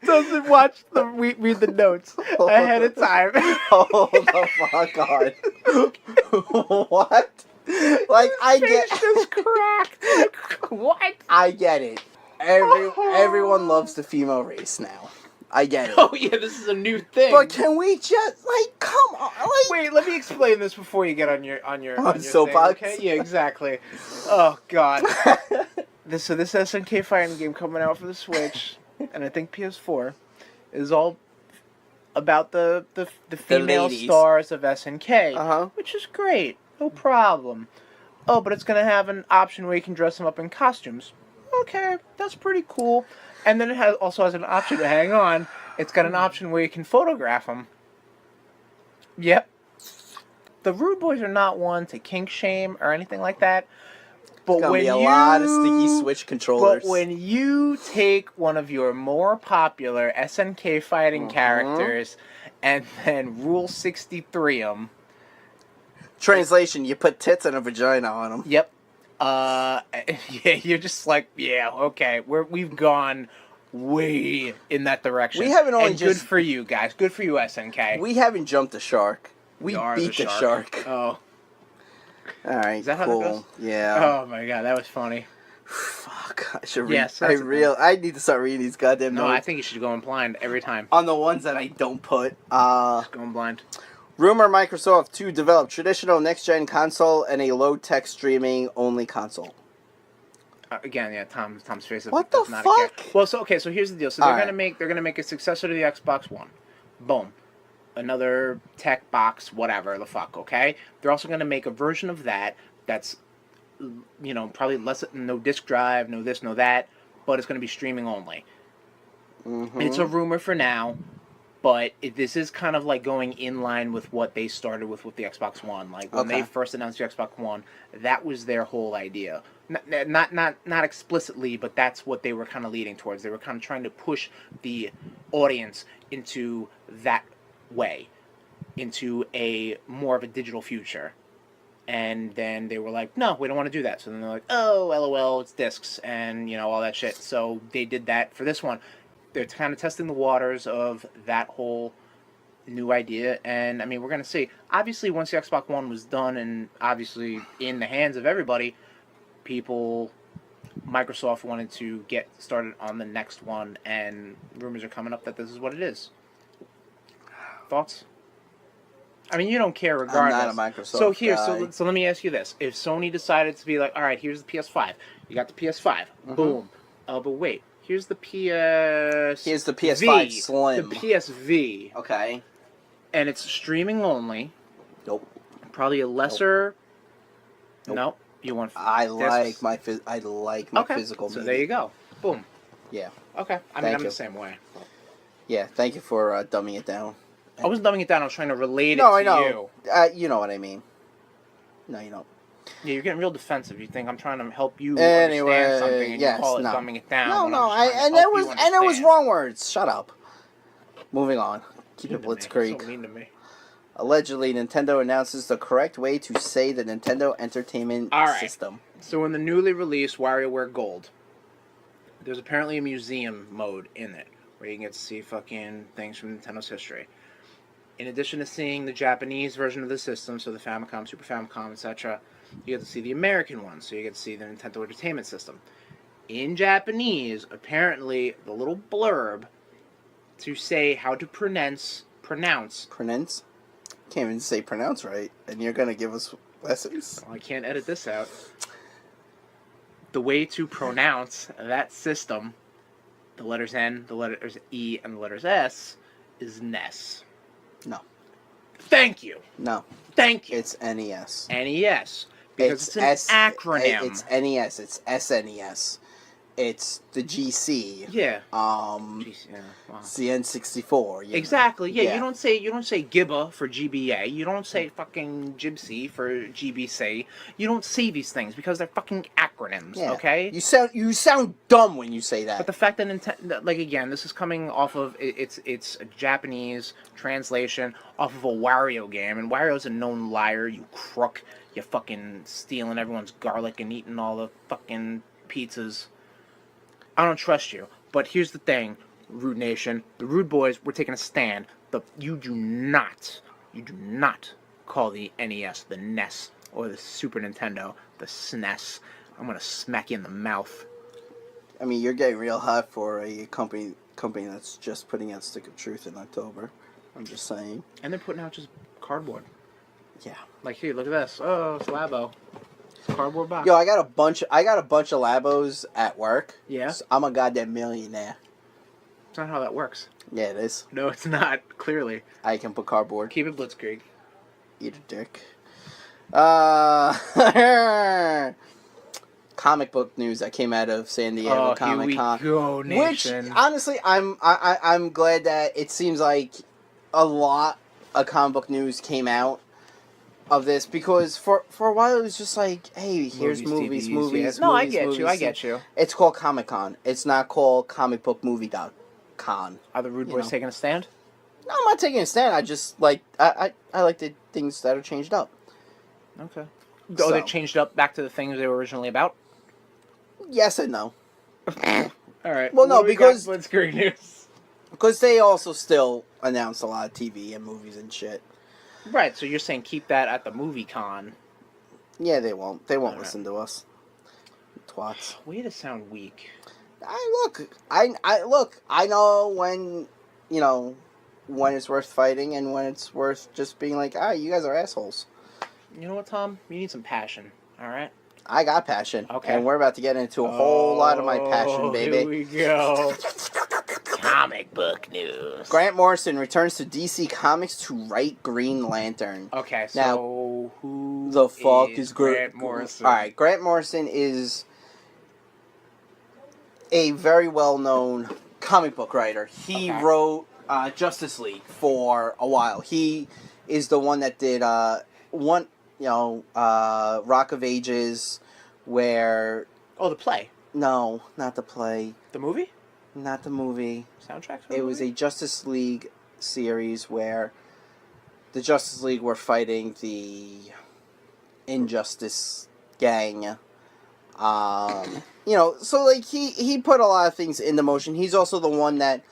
doesn't watch read the notes ahead of time. Hold the fuck on. What? Like I get. Face just cracked. Like, what? I get it. Everyone loves the female race now. I get it. Oh yeah, this is a new thing. But can we just come on? Like, Wait, let me explain this before you get on your soapbox? thing, okay? Yeah, exactly. Oh god. This SNK fighting game coming out for the Switch, and I think PS4, is all about the female ladies. stars of SNK, Uh-huh. which is great, no problem. Oh, but it's gonna have an option where you can dress them up in costumes. Okay, that's pretty cool. And then it also has an option to hang on. It's got an option where you can photograph them. Yep. The RudeBoyz are not one to kink shame or anything like that. But gonna when be a lot of sticky Switch controllers. But when you take one of your more popular SNK fighting characters and then Rule 63 them. Translation: you put tits and a vagina on them. Yep. Yeah, you're just like, yeah, okay. We've gone way in that direction. We haven't only and just- good for you guys. Good for you, SNK. We haven't jumped the shark. We are beat the shark. Oh. All right, Is that cool. how that goes? Yeah. Oh my god, that was funny. Fuck. I should read. Yes, that's I need to start reading these goddamn No, notes. I think you should go in blind every time. On the ones that I don't put. Just go in blind. Rumor Microsoft to develop traditional next-gen console and a low-tech streaming-only console. Again, yeah, Tom's face. What the does not care. fuck? Well, so here's the deal. So they're All gonna right. make a successor to the Xbox One. Boom. Another tech box, whatever the fuck. Okay. They're also gonna make a version of that that's, probably less, no disk drive, no this, no that, but it's gonna be streaming only. Mm-hmm. It's a rumor for now. But this is kind of like going in line with what they started with the Xbox One. Like when they first announced the Xbox One, that was their whole idea. Not explicitly, but that's what they were kind of leading towards. They were kind of trying to push the audience into that way, into a more of a digital future. And then they were like, no, we don't want to do that. So then they're like, oh, LOL, it's discs and all that shit. So they did that for this one. They're kind of testing the waters of that whole new idea, and I mean, we're gonna see. Obviously, once the Xbox One was done and obviously in the hands of everybody, Microsoft wanted to get started on the next one, and rumors are coming up that this is what it is. Thoughts? I mean, you don't care regardless. I'm not a Microsoft guy. So let me ask you this: if Sony decided to be like, all right, here's the PS5, you got the PS5, boom. But wait. Here's the PS. Here's the PS5 Slim. The PSV. Okay. And it's streaming only. Nope. Probably a lesser. Nope. Nope. You want? I like my physical. So there you go. Boom. Yeah. Okay. I mean, I'm the same way. Yeah. Thank you for dumbing it down. I wasn't dumbing it down. I was trying to relate it to I know. you. You know what I mean. No, you don't. Yeah, you're getting real defensive. You think I'm trying to help you anyway, understand something, and you call it dumbing it down. No, it was wrong words. Shut up. Moving on. Keep it Blitzkrieg. So mean to me. Allegedly, Nintendo announces the correct way to say the Nintendo Entertainment System. So in the newly released WarioWare Gold, there's apparently a museum mode in it where you can get to see fucking things from Nintendo's history. In addition to seeing the Japanese version of the system, so the Famicom, Super Famicom, etc., you get to see the American one, so you get to see the Nintendo Entertainment System. In Japanese, apparently, the little blurb to say how to pronounce... Pronounce? Can't even say pronounce right, and you're going to give us lessons? Well, I can't edit this out. The way to pronounce that system, the letters N, the letters E, and the letters S, is NES. No. Thank you. No. Thank you. It's NES. NES. Because it's an acronym. It's NES. It's SNES. It's the GC. Yeah. GC, yeah. Wow. It's the N64. Exactly. Yeah, you don't say GIBA for GBA. You don't say fucking GIBC for GBC. You don't say these things because they're fucking acronyms. Yeah. Okay. You sound dumb when you say that. But the fact that Nintendo, like again, this is coming off of it's a Japanese translation off of a Wario game, and Wario's a known liar. You crook. You're fucking stealing everyone's garlic and eating all the fucking pizzas. I don't trust you. But here's the thing, RudeNation. The RudeBoyz, we're taking a stand. You do not call the NES the NES or the Super Nintendo the SNES. I'm going to smack you in the mouth. I mean, you're getting real hot for a company that's just putting out Stick of Truth in October. I'm just saying. And they're putting out just cardboard. Yeah. Like, here, look at this. Oh, it's Labo. It's a cardboard box. Yo, I got a bunch of Labos at work. Yeah. So I'm a goddamn millionaire. That's not how that works. Yeah, it is. No, it's not. Clearly. I can put cardboard. Keep it Blitzkrieg. Eat a dick. Comic book news that came out of San Diego Comic Con. Here we go, nation. Which, honestly, I'm glad that it seems like a lot of comic book news came out of this, because for a while it was just like, hey, here's movies. Yeah. No, I get you. It's called Comic Con. It's not called Comic Book Movie Con. Are the RudeBoyz taking a stand? No, I'm not taking a stand. I just like I like the things that are changed up. Okay. Oh, they changed up back to the things they were originally about? Yes and no. All right. Well, no, because Blitzkrieg news. Because they also still announce a lot of TV and movies and shit. Right, so you're saying keep that at the movie con. Yeah, they won't. They won't listen to us. Twats. Way to sound weak. I know when, when it's worth fighting and when it's worth just being like, you guys are assholes. You know what, Tom? You need some passion, alright? I got passion. Okay. And we're about to get into a whole lot of my passion, baby. Here we go. Comic book news. Grant Morrison returns to DC Comics to write Green Lantern. Okay, so now, who the fuck is Grant Morrison? Alright, Grant Morrison is a very well-known comic book writer. He wrote Justice League for a while. He is the one that did Rock of Ages, where... Oh, the play. No, not the play. The movie? Not the movie. Soundtrack? It was a Justice League series where the Justice League were fighting the Injustice gang. So like he put a lot of things into motion. He's also the one that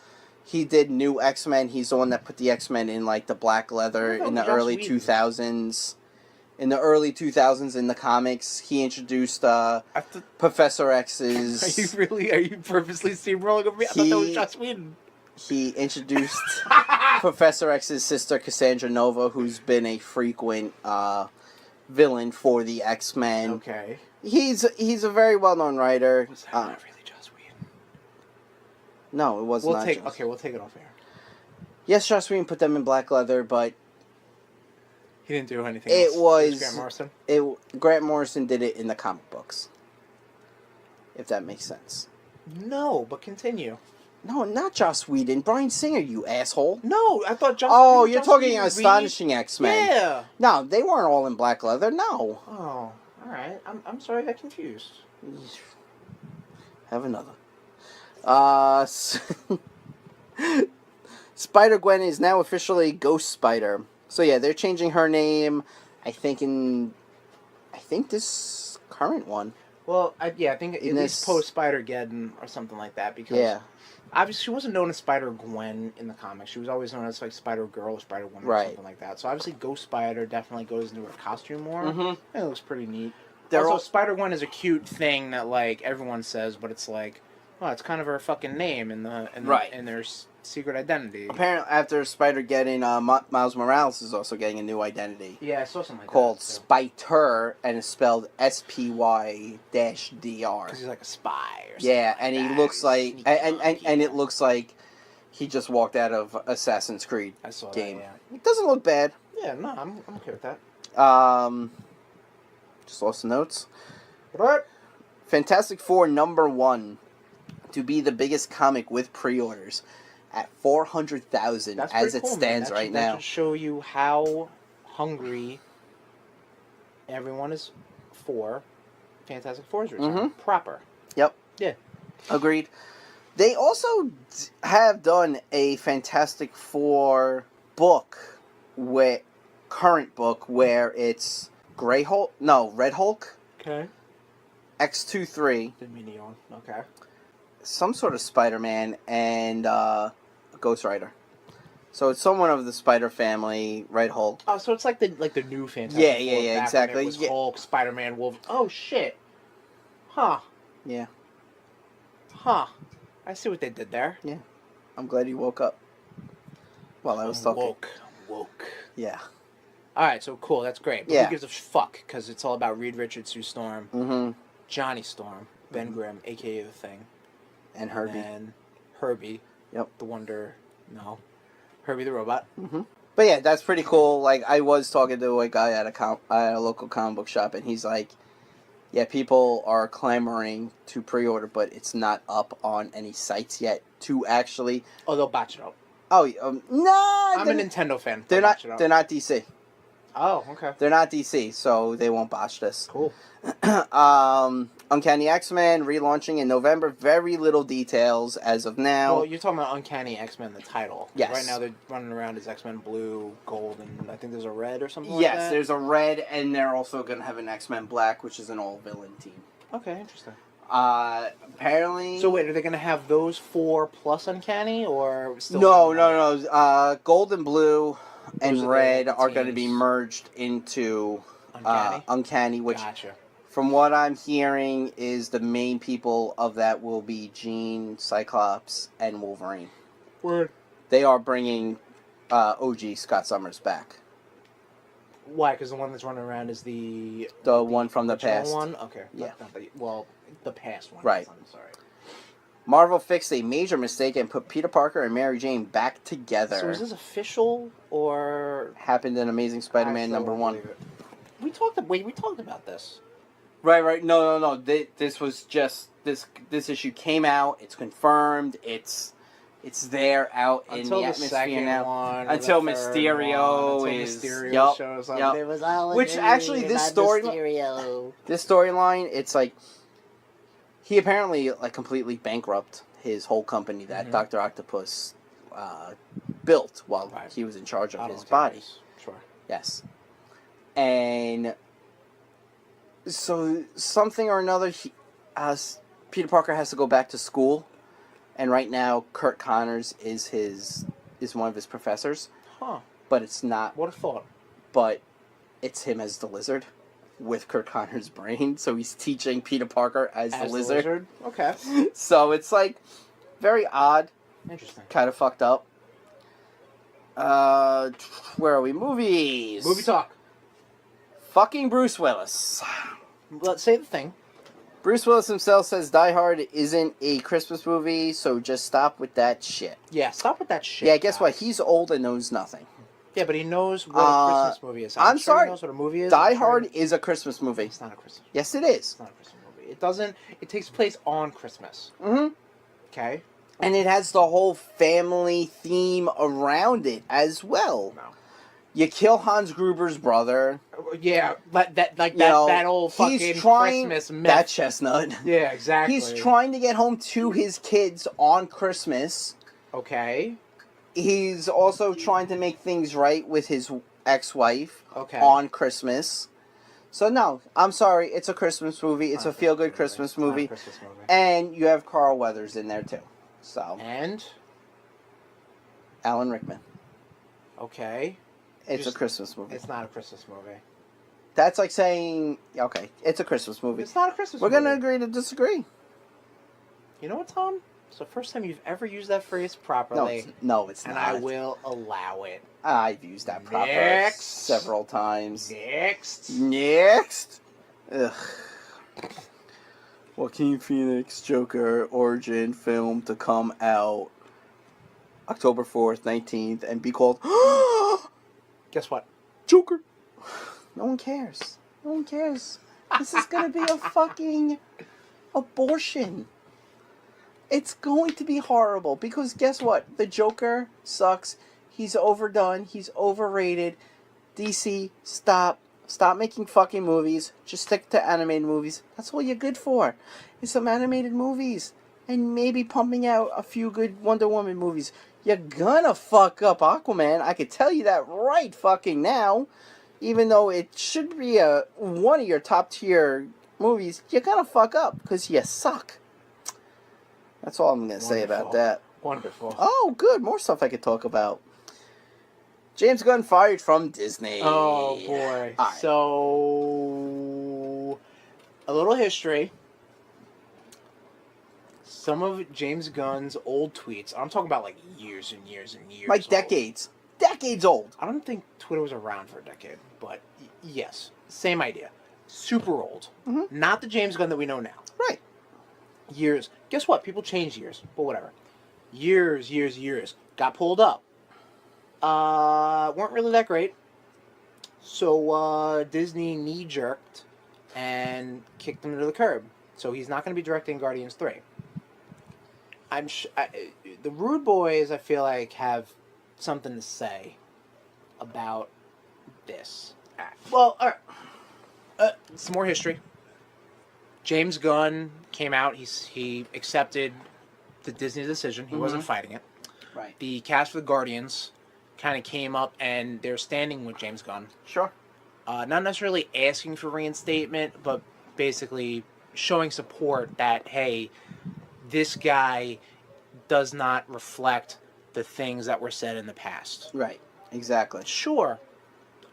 he did New X-Men. He's the one that put the X-Men in like the black leather in the early 2000s. In the early 2000s in the comics, he introduced Professor X's... Are you purposely steamrolling over me? I thought that was Joss Whedon. He introduced Professor X's sister, Cassandra Nova, who's been a frequent villain for the X-Men. Okay. He's a very well-known writer. Was that not really Joss Whedon? No, it was not. We'll take it off air. Yes, Joss Whedon put them in black leather, but he didn't do anything it else. was Grant Morrison? Grant Morrison did it in the comic books. If that makes sense. No, but continue. No, not Joss Whedon. Bryan Singer, you asshole. No, I thought Joss Oh, you're Joss talking Whedon Astonishing X-Men. Yeah. No, they weren't all in black leather, no. Oh, alright. I'm sorry I got confused. Have another. Spider-Gwen is now officially Ghost Spider. So yeah, they're changing her name, I think this current one. Well, I think at least post Spider-Geddon or something like that, because obviously she wasn't known as Spider-Gwen in the comics. She was always known as like Spider-Girl or Spider-Woman or something like that. So obviously Ghost Spider definitely goes into her costume more. Mm-hmm. It looks pretty neat. Also, Spider-Gwen is a cute thing that like everyone says, but it's like, well, it's kind of her fucking name in their secret identity. Apparently, after Spider-Geddon, Miles Morales is also getting a new identity. Yeah, I saw something like called that. Spyter, and it's spelled SPY-DR. Because he's like a spy or something. Yeah, and he looks like, and it looks like he just walked out of Assassin's Creed game. That, yeah. It doesn't look bad. Yeah, no, I'm okay with that. Just lost the notes. What? Fantastic Four #1 to be the biggest comic with pre-orders at 400,000 as it stands right now. That should show you how hungry everyone is for Fantastic Four's return. Proper. Yep. Yeah. Agreed. They also have done a Fantastic Four book, current book, where it's Red Hulk. Okay. X-23. Didn't mean to yawn. Okay. Some sort of Spider-Man and Ghost Rider. So it's someone of the Spider family, Red Hulk. Oh, so it's like the new Fantastic Four. Yeah, exactly. It was Hulk, Spider-Man, Wolf. Oh shit. Huh. Yeah. Huh. I see what they did there. Yeah. I'm glad you woke up while I was talking. Woke. Yeah. Alright, so cool, that's great. But yeah. Who gives a fuck? Because it's all about Reed Richards, Sue Storm, Johnny Storm, Ben Grimm, a.k.a. The Thing. And Herbie. And Herbie. Yep. Herbie the Robot. But yeah, that's pretty cool. Like, I was talking to a guy at a local comic book shop, and he's like, yeah, people are clamoring to pre-order, but it's not up on any sites yet to actually... Oh, they'll batch it up. Oh, no! I'm a Nintendo fan. They're not DC. Oh, okay. They're not DC, so they won't botch this. Cool. Uncanny X-Men relaunching in November. Very little details as of now. Well, you're talking about Uncanny X-Men, the title. Yes. Right now they're running around as X-Men Blue, Gold, and I think there's a Red or something like that. Yes, there's a Red, and they're also going to have an X-Men Black, which is an all-villain team. Okay, interesting. Apparently... So wait, are they going to have those 4 plus Uncanny, or still... No. Gold and Blue and Red are going to be merged into Uncanny, which... Gotcha. From what I'm hearing, is the main people of that will be Jean, Cyclops, and Wolverine. Word. They are bringing OG Scott Summers back. Why? Because the one that's running around is the one from the original past. one? Okay. Yeah. The past one. Right. I'm sorry. Marvel fixed a major mistake and put Peter Parker and Mary Jane back together. So is this official or happened in Amazing Spider-Man #1? We talked about this. Right. No. This was just this issue came out. It's confirmed. It's there out in the atmosphere now. Until Mysterio shows up. Yep. There was all Which actually this storyline, it's like he apparently like completely bankrupt his whole company that Dr. Octopus built while he was in charge of his body. Sure. Yes. And so something or another, Peter Parker has to go back to school, and right now Kurt Connors is one of his professors. Huh. But it's not. What a thought. But it's him as the Lizard with Kurt Connors' brain, so he's teaching Peter Parker as the Lizard. Okay. So it's like very odd. Interesting. Kind of fucked up. Where are we? Movies. Movie talk. Fucking Bruce Willis. Let's say the thing. Bruce Willis himself says Die Hard isn't a Christmas movie, so just stop with that shit. Yeah, stop with that shit. Yeah, guess what? He's old and knows nothing. Yeah, but he knows what a Christmas movie is. I'm sure sorry. He knows what a movie is. Die Hard is a Christmas movie. It's not a Christmas movie. Yes, it is. It's not a Christmas movie. It doesn't. It takes place on Christmas. Mm-hmm. Okay. And it has the whole family theme around it as well. No. You kill Hans Gruber's brother. Yeah, but that old fucking Christmas myth. That chestnut. Yeah, exactly. He's trying to get home to his kids on Christmas. Okay. He's also trying to make things right with his ex-wife on Christmas. So no, I'm sorry, it's a Christmas movie. It's a feel-good Christmas movie. And you have Carl Weathers in there too. So. And? Alan Rickman. Okay. It's a Christmas movie. It's not a Christmas movie. That's like saying, okay, it's a Christmas movie. It's not a Christmas movie. movie. We're going to agree to disagree. You know what, Tom? It's the first time you've ever used that phrase properly. No, it's not. And I will allow it. I've used that properly several times. Next. Ugh. Joaquin Phoenix Joker origin film to come out October 4th, 19th, and be called Guess what? Joker. No one cares. No one cares. This is going to be a fucking abortion. It's going to be horrible because guess what? The Joker sucks. He's overdone. He's overrated. DC, stop. Stop making fucking movies. Just stick to animated movies. That's all you're good for. Is some animated movies. And maybe pumping out a few good Wonder Woman movies. You're gonna fuck up Aquaman. I could tell you that right fucking now. Even though it should be one of your top tier movies, you're gonna fuck up because you suck. That's all I'm gonna say about that. Wonderful. Oh, good. More stuff I could talk about. James Gunn fired from Disney. Oh, boy. Right. So, a little history. Some of James Gunn's old tweets, I'm talking about like years and years and years. Like decades. Decades old. I don't think Twitter was around for a decade, but yes. Same idea. Super old. Mm-hmm. Not the James Gunn that we know now. Right. Years. Guess what? People change years, but whatever. Years. Got pulled up. Weren't really that great. So Disney knee-jerked and kicked him to the curb. So he's not going to be directing Guardians 3. The RudeBoyz, I feel like, have something to say about this. Well, some more history. James Gunn came out. He accepted the Disney decision. He wasn't fighting it. Right. The cast for the Guardians kind of came up, and they're standing with James Gunn. Sure. Not necessarily asking for reinstatement, but basically showing support that, hey, this guy does not reflect the things that were said in the past. Right. Exactly. Sure.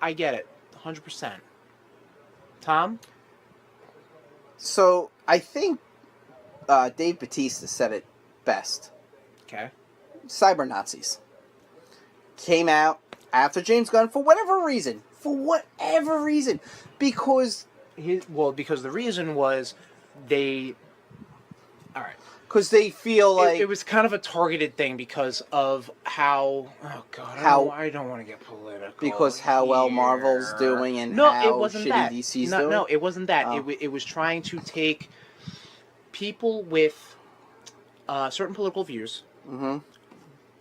I get it. 100%. Tom? So, I think Dave Bautista said it best. Okay. Cyber Nazis came out after James Gunn for whatever reason. Because because the reason was they. All right. Because they feel like it was kind of a targeted thing because of how. Oh God, I don't want to get political. Because how well Marvel's doing and no, how it wasn't shitty that. DC's doing. No, it wasn't that. Oh. It was trying to take people with certain political views,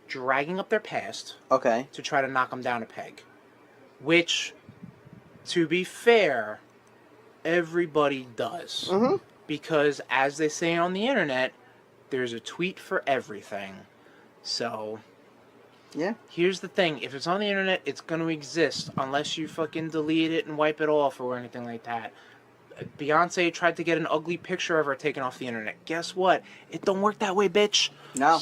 dragging up their past, to try to knock them down a peg. Which, to be fair, everybody does. Because, as they say on the internet, there's a tweet for everything. So, yeah. Here's the thing. If it's on the internet, it's going to exist. Unless you fucking delete it and wipe it off or anything like that. Beyonce tried to get an ugly picture of her taken off the internet. Guess what? It don't work that way, bitch. No.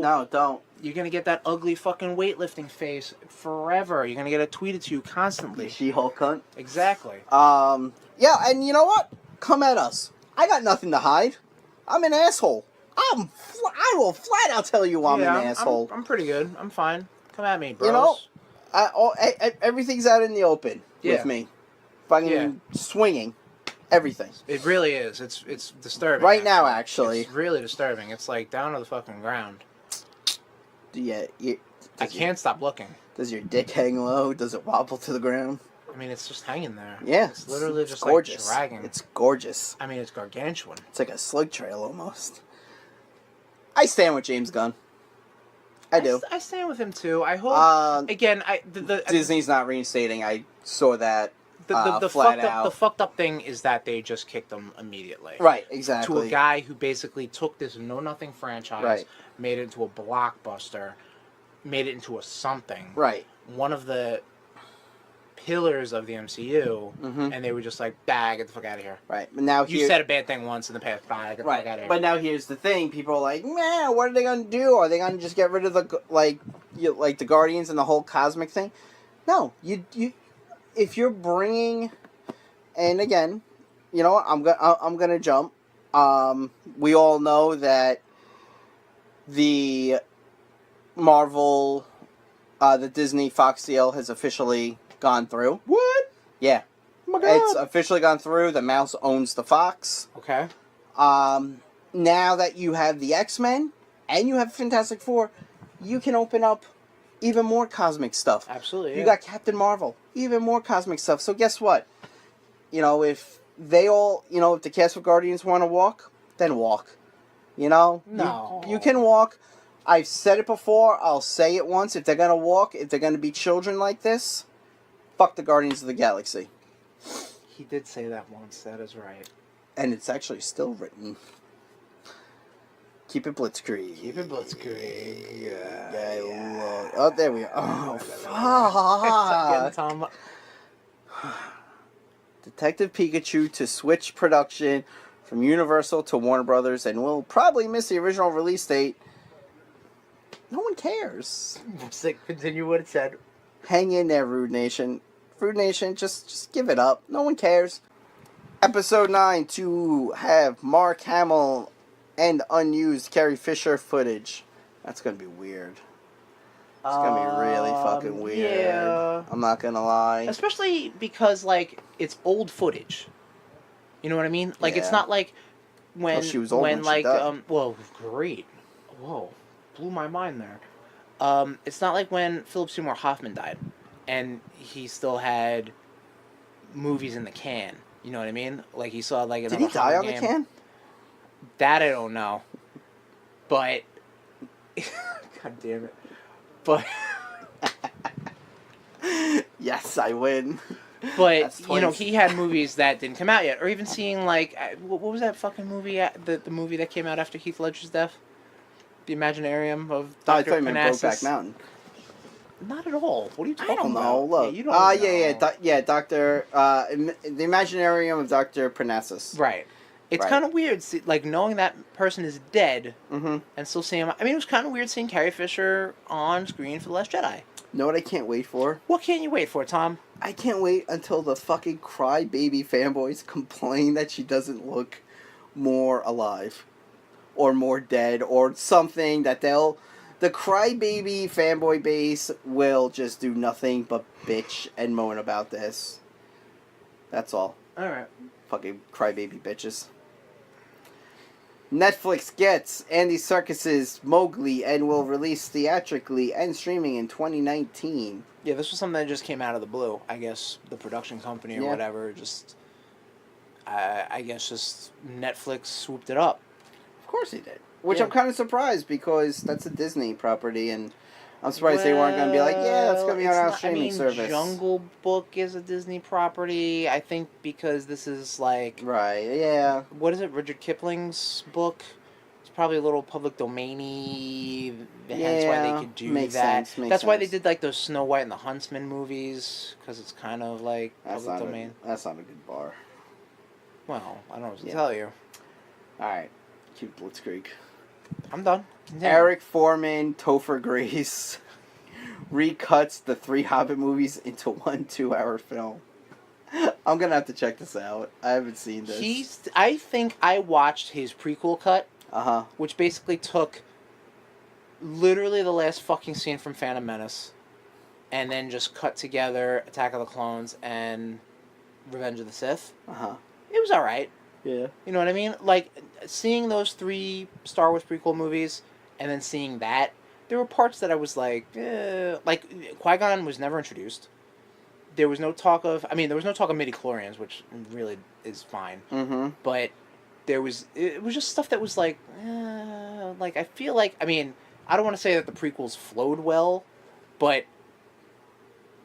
No, don't. You're going to get that ugly fucking weightlifting face forever. You're going to get it tweeted to you constantly. She-Hulk cunt. Exactly. Yeah, and you know what? Come at us. I got nothing to hide. I'm an asshole. I will flat out tell you I'm an asshole. I'm pretty good. I'm fine. Come at me, bros. You know, everything's out in the open with me. Fucking swinging. Everything. It really is. It's disturbing. Right now, actually. It's really disturbing. It's like down to the fucking ground. Yeah. I can't stop looking. Does your dick hang low? Does it wobble to the ground? I mean, it's just hanging there. Yeah. It's literally just gorgeous. Like dragging. It's gorgeous. I mean, it's gargantuan. It's like a slug trail almost. I stand with James Gunn. I do. I stand with him too. I hope. Again, Disney's not reinstating. I saw that. The fucked up thing is that they just kicked him immediately. Right, exactly. To a guy who basically took this know-nothing franchise, made it into a blockbuster, made it into a something. Right. One of the pillars of the MCU, and they were just like, bah, get the fuck out of here. Right. But now you said a bad thing once in the past, bah, get the fuck out of here. But now here's the thing. People are like, man, what are they going to do? Are they going to just get rid of the, like the Guardians and the whole cosmic thing? No. If you're bringing, and again, you know what, I'm gonna jump. We all know that the Marvel, the Disney Fox deal has officially gone through. What? Yeah. Oh my God. It's officially gone through. The mouse owns the Fox. Okay. Now that you have the X-Men and you have Fantastic Four, you can open up even more cosmic stuff. Absolutely. You got Captain Marvel. Even more cosmic stuff. So guess what? You know, if they all, if the cast of Guardians want to walk, then walk. You know? No. You can walk. I've said it before. I'll say it once. If they're going to walk, if they're going to be children like this, fuck the Guardians of the Galaxy. He did say that once. That is right. And it's actually still written. Keep it Blitzkrieg. Keep it Blitzkrieg. Yeah. Oh, there we are. Oh, fuck. Detective Pikachu to switch production from Universal to Warner Brothers, and we'll probably miss the original release date. No one cares. Continue what it said. Hang in there, RudeNation. RudeNation, just give it up. No one cares. Episode 9 to have Mark Hamill and unused Carrie Fisher footage. That's going to be weird. It's going to be really fucking weird. Yeah. I'm not going to lie. Especially because, like, it's old footage. You know what I mean? Like, it's not like when... Well, she was old when she died. Well, great. Whoa. Blew my mind there. It's not like when Philip Seymour Hoffman died. And he still had movies in the can. You know what I mean? Like, he saw, like... Did he die on the can? That I don't know. But... God damn it. But... Yes, I win. But, he had movies that didn't come out yet. Or even seeing, like... What was that fucking movie? The movie that came out after Heath Ledger's death? The Imaginarium of Dr. I thought you meant Brokeback Mountain. Not at all. What are you talking about? I don't know. Look. Yeah, you don't know. Doctor... the Imaginarium of Dr. Parnassus. Right. It's kind of weird, like, knowing that person is dead and still seeing him. I mean, it was kind of weird seeing Carrie Fisher on screen for The Last Jedi. You know what I can't wait for? What can't you wait for, Tom? I can't wait until the fucking crybaby fanboys complain that she doesn't look more alive. Or more dead. Or something that they'll The crybaby fanboy base will just do nothing but bitch and moan about this. That's all. Alright. Fucking crybaby bitches. Netflix gets Andy Serkis's Mowgli and will release theatrically and streaming in 2019. Yeah, this was something that just came out of the blue. I guess the production company or whatever just... I guess just Netflix swooped it up. Of course he did. Which I'm kind of surprised because that's a Disney property, and I'm surprised they weren't going to be like, yeah, it's going to be on our streaming service. Jungle Book is a Disney property, I think, because this is like... Right, yeah. What is it? Rudyard Kipling's book? It's probably a little public domain-y, hence why they could do that. That's why they did like those Snow White and the Huntsman movies, because it's kind of like public domain. That's not a good bar. Well, I don't know what to tell you. Alright, cute Blitzkrieg. I'm done. Eric Foreman, Topher Grace, recuts the 3 Hobbit movies into one 2-hour film. I'm gonna have to check this out. I haven't seen this. I think I watched his prequel cut. Uh-huh. Which basically took literally the last fucking scene from Phantom Menace and then just cut together Attack of the Clones and Revenge of the Sith. Uh-huh. It was alright. Yeah. You know what I mean? Like, seeing those 3 Star Wars prequel movies and then seeing that, there were parts that I was like, like, Qui-Gon was never introduced. There was no talk of... I mean, there was no talk of midi-chlorians, which really is fine. Mm-hmm. But there was... It was just stuff that was like... like, I feel like... I mean, I don't want to say that the prequels flowed well, but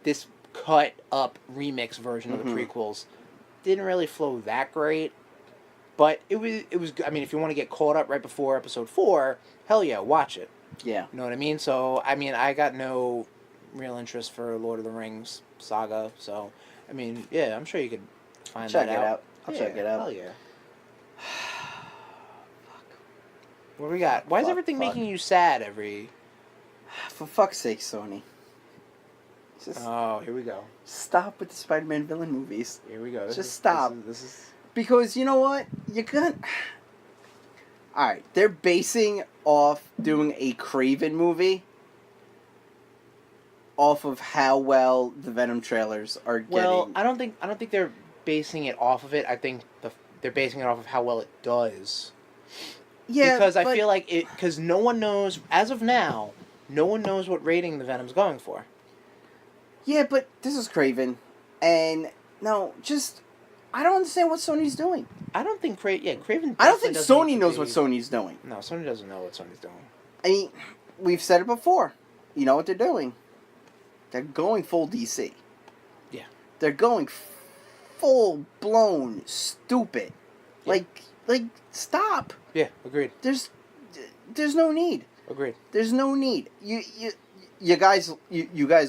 this cut-up remix version of the prequels didn't really flow that great. But it was... I mean, if you want to get caught up right before Episode 4, hell yeah, watch it. Yeah. You know what I mean? So, I mean, I got no real interest for Lord of the Rings saga, so, I mean, yeah, I'm sure you could find that out. I'll check it out. Hell yeah. What do we got? Why is everything making you sad every... For fuck's sake, Sony. Just here we go. stop with the Spider-Man villain movies. Here we go. Stop. This is... Because, you know what? You're gonna... Alright, they're basing off doing a Kraven movie off of how well the Venom trailers are getting. Well, I don't think they're basing it off of it. I think they're basing it off of how well it does. Yeah, because I feel like because no one knows, as of now, no one knows what rating the Venom's going for. Yeah, but this is Kraven, and no, just I don't understand what Sony's doing. I don't think Kraven. I don't think Sony knows what Sony's doing. No, Sony doesn't know what Sony's doing. I mean, we've said it before. You know what they're doing? They're going full DC. Yeah. They're going full blown stupid. Yeah. Like stop. Yeah, agreed. There's no need. Agreed. There's no need. You guys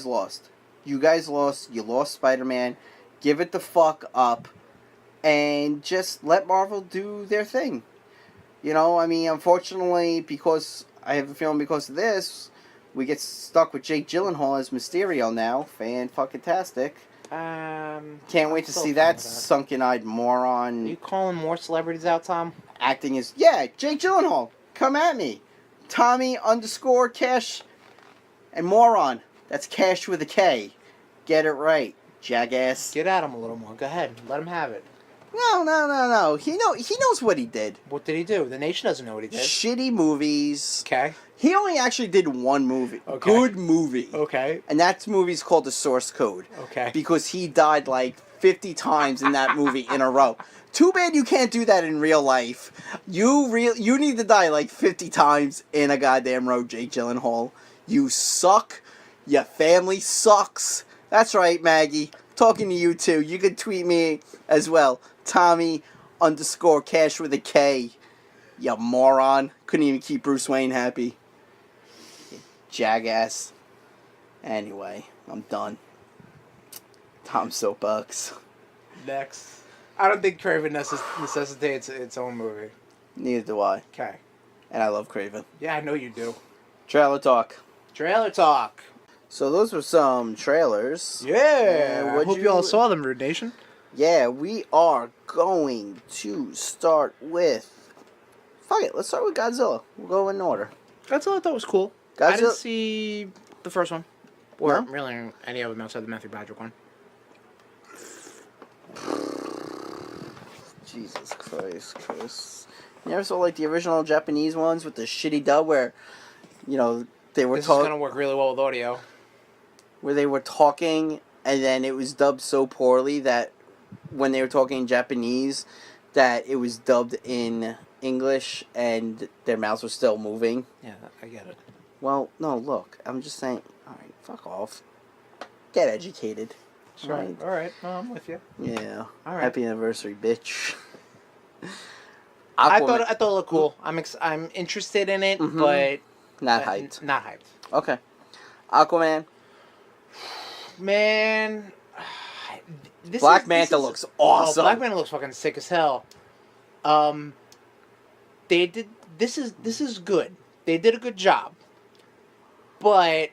lost. You guys lost. You lost Spider-Man. Give it the fuck up. And just let Marvel do their thing. You know, I mean, unfortunately, because I have a feeling because of this, we get stuck with Jake Gyllenhaal as Mysterio now. Fan-fucking-tastic. Can't wait to see that sunken-eyed moron. Are you calling more celebrities out, Tom? Acting as... Yeah, Jake Gyllenhaal. Come at me. Tommy_Cash and moron. That's Cash with a K. Get it right, jackass. Get at him a little more. Go ahead. Let him have it. No. He knows what he did. What did he do? The nation doesn't know what he did. Shitty movies. Okay. He only actually did one movie. Okay. Good movie. Okay. And that movie's called The Source Code. Okay. Because he died like 50 times in that movie in a row. Too bad you can't do that in real life. You need to die like 50 times in a goddamn row, Jake Gyllenhaal. You suck. Your family sucks. That's right, Maggie. Talking to you too. You can tweet me as well. Tommy_Cash with a K. You moron. Couldn't even keep Bruce Wayne happy. You jackass. Anyway, I'm done. Tom Soapbox. Next. I don't think Kraven necessitates its own movie. Neither do I. Okay. And I love Kraven. Yeah, I know you do. Trailer talk. Trailer talk. So those were some trailers. Yeah. I hope you all saw them, RudeNation. Yeah, we are going to start with... Fuck it, let's start with Godzilla. We'll go in order. Godzilla I thought was cool. I didn't see the first one. Or No? really any of them outside the Matthew Broderick one. Jesus Christ, Chris. You ever saw like the original Japanese ones with the shitty dub where, you know, they were This is going to work really well with audio. where they were talking and then it was dubbed so poorly that when they were talking Japanese that it was dubbed in English and their mouths were still moving. Yeah, I get it. Well, no, look, I'm just saying, alright, fuck off. Get educated. Sure. Right. All right. No, I'm with you. Yeah. All right. Happy anniversary, bitch. I thought it looked cool. I'm interested in it, Mhm. but Not hyped. Not hyped. Okay. Aquaman. Man, Black Manta looks awesome. Oh, Black Manta looks fucking sick as hell. They did. This is good. They did a good job. But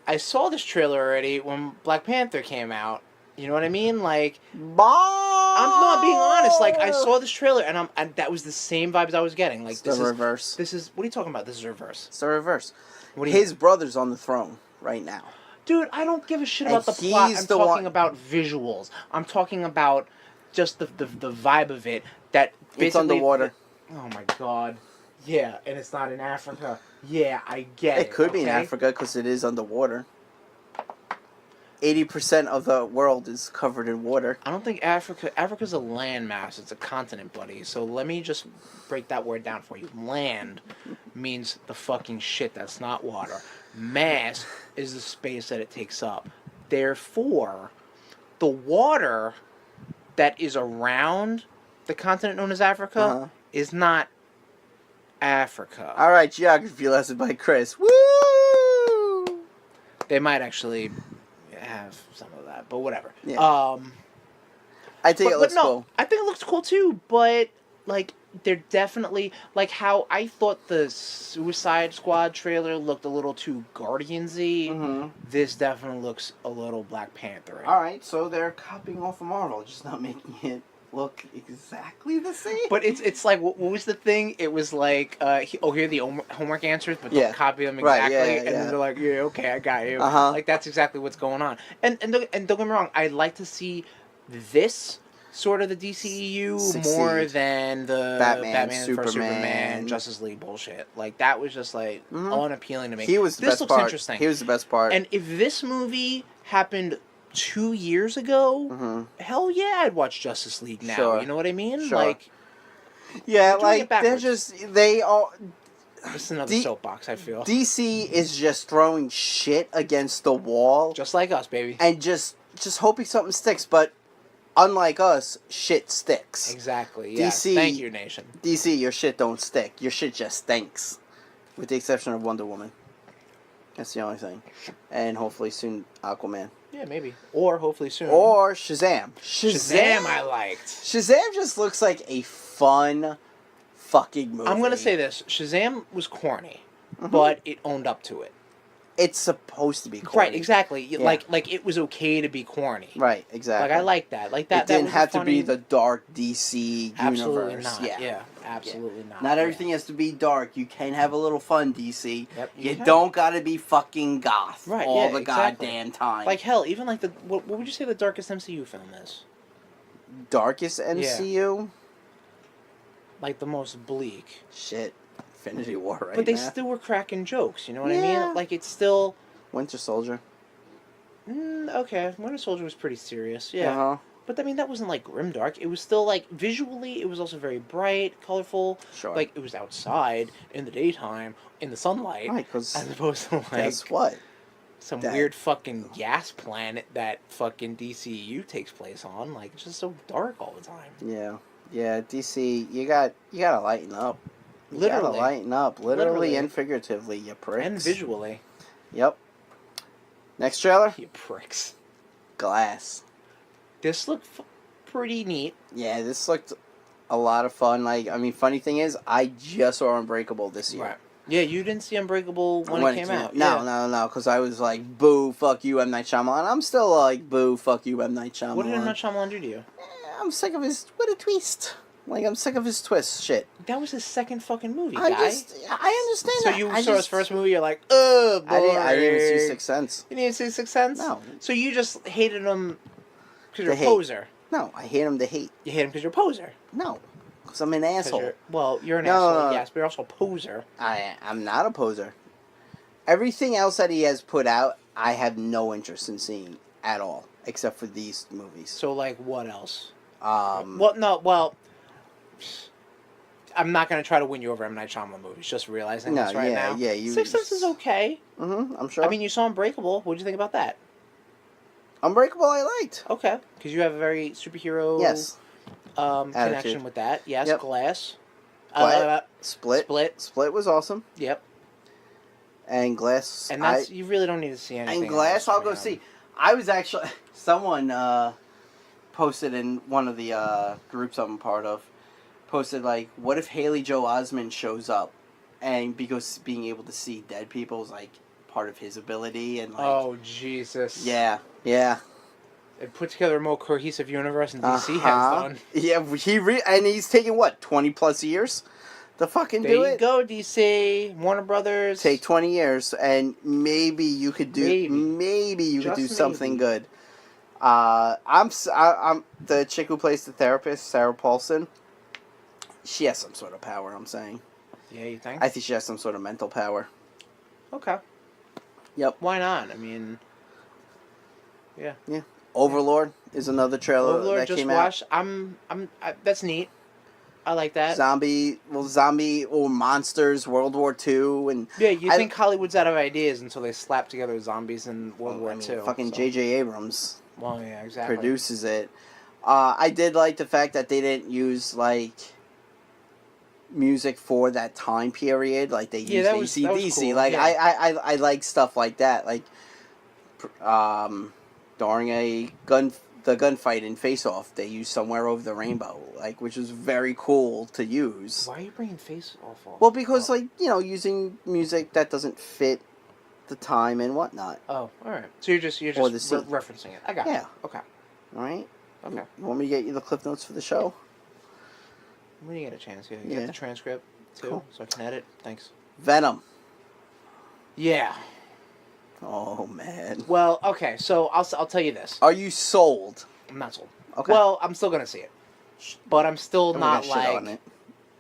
I saw this trailer already when Black Panther came out. You know what I mean? Like, I'm not being honest. Like, I saw this trailer and that was the same vibes I was getting. Like, It's the reverse. This is what are you talking about? This is reverse. It's the reverse. What do you His brother's on the throne right now. Dude, I don't give a shit And about the plot. he's I'm the talking one- about visuals. I'm talking about just the vibe of it. That basically, It's underwater. Oh my god. Yeah, and it's not in Africa. Yeah, I get it. It could be in okay? Africa because it is underwater. 80% of the world is covered in water. I don't think Africa's a landmass. It's a continent, buddy. So let me just break that word down for you. Land means the fucking shit that's not water. Mass is the space that it takes up. Therefore, the water that is around the continent known as Africa is not Africa. All right, geography lesson by Chris. Woo! They might actually have some of that, but whatever. Yeah. I think But it looks no, cool. I think it looks cool too, but like they're definitely like how I thought the Suicide Squad trailer looked a little too Guardians-y. Mm-hmm. This definitely looks a little Black Panther. All right, so they're copying off of Marvel, just not making it look exactly the same. But it's like what was the thing? It was like here are the homework answers, but Yeah. don't copy them Right, exactly. yeah, and yeah. then they're like, yeah, okay, I got you. Uh-huh. Like that's exactly what's going on. And don't get me wrong, I'd like to see this sort of the DCEU Succeed. more than the Batman, Superman, Superman. Justice League bullshit. Like that was just like unappealing to me. He was the this best looks part. interesting. He was the best part. And if this movie happened 2 years ago, hell yeah, I'd watch Justice League now. Sure. You know what I mean? Sure. Like, yeah, doing it like they're backwards. just they all. this is another soapbox, I feel. DC is just throwing shit against the wall Just like us, baby. and just hoping something sticks. But unlike us, shit sticks. Exactly. Yeah. DC Thank you, Nation. DC, your shit don't stick. Your shit just stinks, with the exception of Wonder Woman. That's the only thing, and hopefully soon Aquaman Yeah, maybe. Or hopefully soon. or Shazam. Shazam, I liked. Shazam just looks like a fun fucking movie. I'm gonna say this: Shazam was corny, but it owned up to it. it's supposed to be corny. Right? Exactly. Yeah. Like it was okay to be corny. Right, exactly. Like I like that. Like that. It didn't that was have a funny... to be the dark DC Absolutely universe. not. Yeah. Yeah. Absolutely not. Not everything has to be dark. You can have a little fun, DC. Yep, you You can. don't gotta be fucking goth Right, all yeah, the exactly. goddamn time. Like hell, even like the what would you say the darkest MCU film is? darkest MCU? Like the most bleak. Shit. Infinity War right But they now. still were cracking jokes. You know what I Yeah. mean? Like it's still. Winter Soldier. Okay, Winter Soldier was pretty serious. Yeah. Uh-huh. But I mean, that wasn't like grimdark. It was still like visually, it was also very bright, colorful. Sure. Like it was outside in the daytime in the sunlight, Right, because as opposed to like guess what? some that- weird fucking gas planet that fucking DCU takes place on. Like it's just so dark all the time. Yeah. Yeah, DC, you gotta lighten up. You gotta Literally. lighten up. Literally Literally. and figuratively, you pricks. And visually, Yep. Next trailer? you pricks. Glass. This looked pretty neat. Yeah, this looked a lot of fun. Like, I mean, funny thing is, I just saw Unbreakable this year. Right. Yeah, you didn't see Unbreakable when it came out. No, Yeah. no, because I was like, boo, fuck you, M. Night Shyamalan. I'm still like, boo, fuck you, M. Night Shyamalan. What did M. Night Shyamalan do to you? I'm sick of his, what a twist. Like, I'm sick of his twist shit. That was his second fucking movie, I guy. understand So that. you I saw his first movie, you're like, ugh, boy. I didn't even see Sixth Sense. You didn't see Sixth Sense? No. So you just hated him because you're a hate. poser. No, I hate him to hate. You hate him because you're a poser. No, because I'm an asshole. You're an asshole, yes, but you're also a poser. I'm not a poser. Everything else that he has put out, I have no interest in seeing at all, except for these movies. So, like, what else? Um, I'm not going to try to win you over M. Night Shyamalan movies, just realizing this right now. Yeah, Sixth Sense is okay. I'm sure. I mean, you saw Unbreakable. What did you think about that? Unbreakable I liked. Okay, because you have a very superhero connection with that. Yes, Yep. Glass. Split. Split was awesome. Yep. And Glass. And that's you really don't need to see anything. And Glass, I'll go see. I was actually someone posted in one of the groups I'm a part of. Posted like, what if Haley Joel Osment shows up, and because being able to see dead people is like part of his ability and like. Oh Jesus. Yeah. It put together a more cohesive universe than DC has done. Yeah, and he's taken what 20+ years to fucking do it. There you go, DC, Warner Brothers. Take 20 years, and maybe you could do. Maybe you could do something good. I'm the chick who plays the therapist, Sarah Paulson. She has some sort of power. I'm saying. Yeah, you think? I think she has some sort of mental power. Okay. Yep. Why not? I mean. Yeah. Yeah. Overlord is another trailer that came out. That's neat. I like that. Zombie or monsters, World War II, and yeah, you think Hollywood's out of ideas until they slap together zombies in World War II. Fucking J.J. Abrams. Well, yeah, exactly. Produces it. I did like the fact that they didn't use like music for that time period, like they used AC/DC. Cool. Like yeah. I like stuff like that, like during the gunfight in Face Off, they used Somewhere Over the Rainbow, like, which was very cool to use. Why are you bringing Face Off? Well, because like using music that doesn't fit the time and whatnot. Oh, all right. So you're just referencing it. I got it. Okay. All right. Okay. You want me to get you the cliff notes for the show? When you get a chance, you get the transcript too, so I can edit. Thanks. Venom. Yeah. Oh man. Well, okay, so I'll tell you this. Are you sold? I'm not sold. Okay. Well, I'm still gonna see it, but I'm still not like.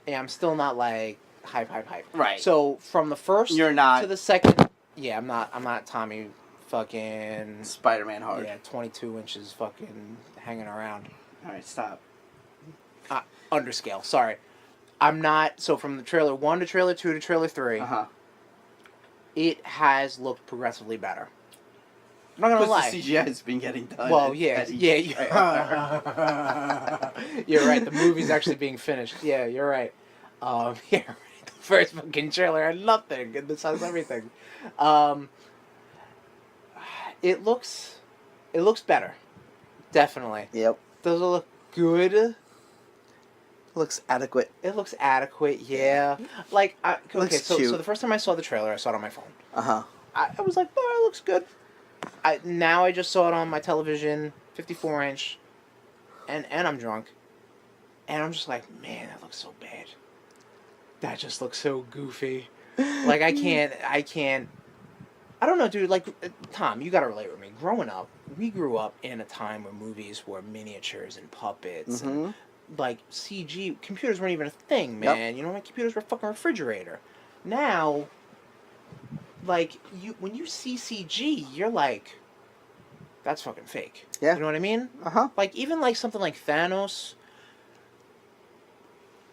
Yeah, I'm still not like hype. Right. So from the first You're not to the second. Yeah, I'm not Tommy. Fucking Spider-Man hard. Yeah, 22 inches fucking hanging around. All right, stop. Underscale. Sorry, I'm not. So from the trailer 1 to trailer 2 to trailer 3, it has looked progressively better. I'm not gonna lie. The CGI has been getting done. Well, yeah. You're right. The movie's actually being finished. Yeah, you're right. Yeah, the first fucking trailer had nothing, and this has everything. It looks better. Definitely. Yep. Does it look good? Looks adequate. It looks adequate, yeah. Like, so cute. So the first time I saw the trailer, I saw it on my phone. I was like, oh, it looks good. Now I just saw it on my television, 54-inch, and I'm drunk. And I'm just like, man, that looks so bad. That just looks so goofy. Like, I can't... I don't know, dude. Like, Tom, you gotta relate with me. Growing up, we grew up in a time where movies were miniatures and puppets and... Like, CG, computers weren't even a thing, man. Yep. You know, my computers were a fucking refrigerator. Now, like, when you see CG, you're like, that's fucking fake. Yeah. You know what I mean? Like, even like something like Thanos,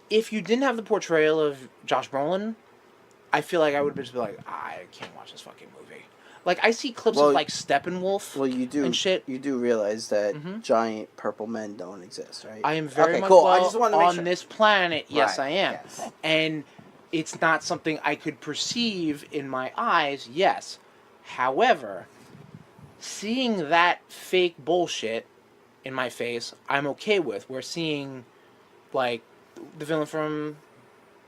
if you didn't have the portrayal of Josh Brolin, I feel like I would just be like, I can't watch this fucking movie. Like, I see clips of, like, Steppenwolf and shit. You do realize that giant purple men don't exist, right? I am very much I just wanted to make sure. this planet. Yes, I am. Yes. And it's not something I could perceive in my eyes, yes. However, seeing that fake bullshit in my face, I'm okay with. We're seeing, like, the villain from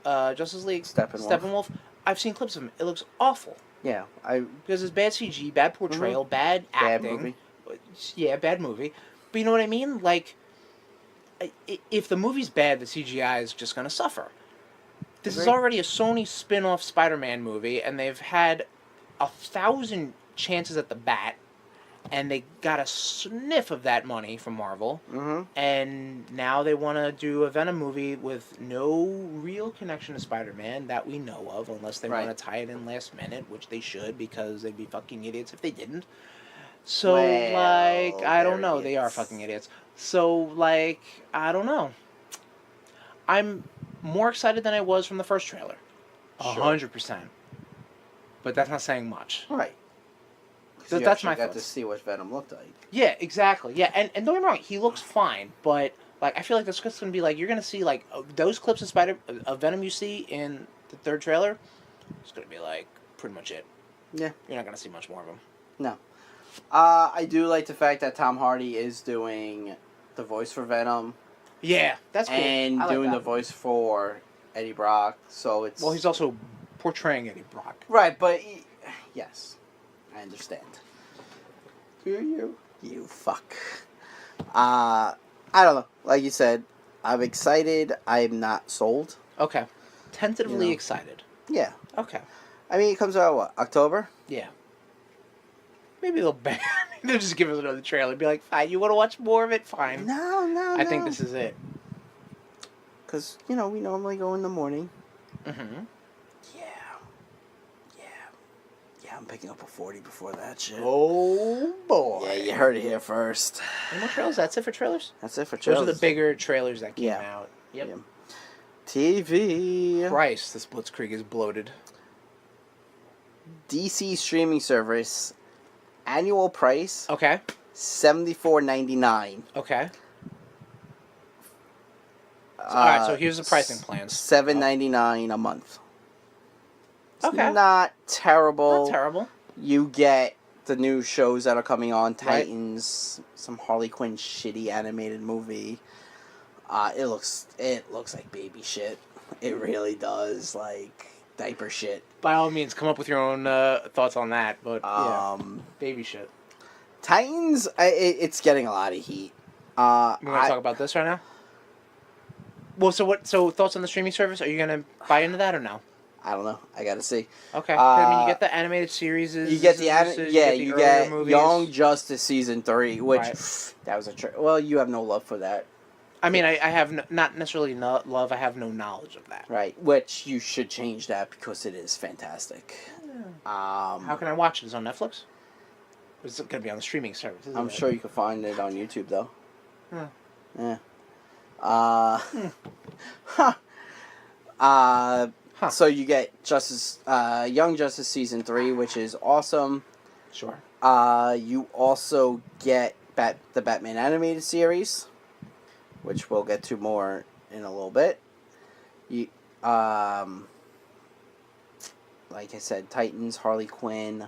Justice League, Steppenwolf. I've seen clips of him. It looks awful. Yeah, because it's bad CG, bad portrayal, bad acting. Bad movie. Yeah, bad movie. But you know what I mean? Like, if the movie's bad, the CGI is just going to suffer. This is Agreed. already a Sony spin-off Spider-Man movie, and they've had 1,000 chances at the bat, and they got a sniff of that money from Marvel, and now they want to do a Venom movie with no real connection to Spider-Man that we know of, unless they Right. want to tie it in last minute, which they should, because they'd be fucking idiots if they didn't. So, Well, like, I don't they're know. They are idiots. fucking idiots. So, like, I don't know. I'm more excited than I was from the first trailer. Sure. 100%. But that's not saying much. Right. So You that's actually my got to thoughts. see what Venom looked like. Yeah, exactly. Yeah, and don't get me wrong, he looks fine, but like I feel like this is going to be like you're going to see like those clips of Venom you see in the third trailer. It's going to be like pretty much it. Yeah. You're not going to see much more of him. No. I do like the fact that Tom Hardy is doing the voice for Venom. Yeah, that's cool. And I like doing that. the voice for Eddie Brock. So it's... Well, he's also portraying Eddie Brock. Right, but... yes. I understand. Do you? You fuck. I don't know. Like you said, I'm excited. I'm not sold. Okay. Tentatively You know. excited. Yeah. Okay. I mean, it comes out, what, October? Yeah. Maybe they'll ban. They'll just give us another trailer. Be like, fine, you want to watch more of it? Fine. No. I think this is it. Because, you know, we normally go in the morning. Mm-hmm. Yeah, I'm picking up a 40 before that shit. Oh, boy. Yeah, you heard it here first. Any more trailers? That's it for trailers? That's it for trailers. Those are the bigger trailers that came Yeah. out. Yep. Yeah. TV. Christ, this Blitzkrieg is bloated. DC streaming service. Annual price, Okay. $74.99. Okay. Alright, so here's the pricing plans. $7.99 a month. It's Okay. not terrible. Not terrible. You get the new shows that are coming on, Titans, some Harley Quinn shitty animated movie. It looks like baby shit. It really does, like diaper shit. By all means, come up with your own thoughts on that, but yeah, baby shit. Titans, it's getting a lot of heat. We're gonna talk about this right now. Well, so what? So thoughts on the streaming service? Are you gonna buy into that or no? I don't know. I gotta see. Okay. I mean, you get the animated series. You get the you get movies. Young Justice season 3, which Right. that was a well. You have no love for that, I mean, I have not necessarily love. I have no knowledge of that. right? Which you should change that because it is fantastic. How can I watch it? Is it on Netflix? Or is it gonna be on the streaming service? I'm sure you can find it on YouTube though. Huh. Yeah. So you get Young Justice season 3, which is awesome. Sure. You also get the Batman animated series, which we'll get to more in a little bit. You, like I said, Titans, Harley Quinn,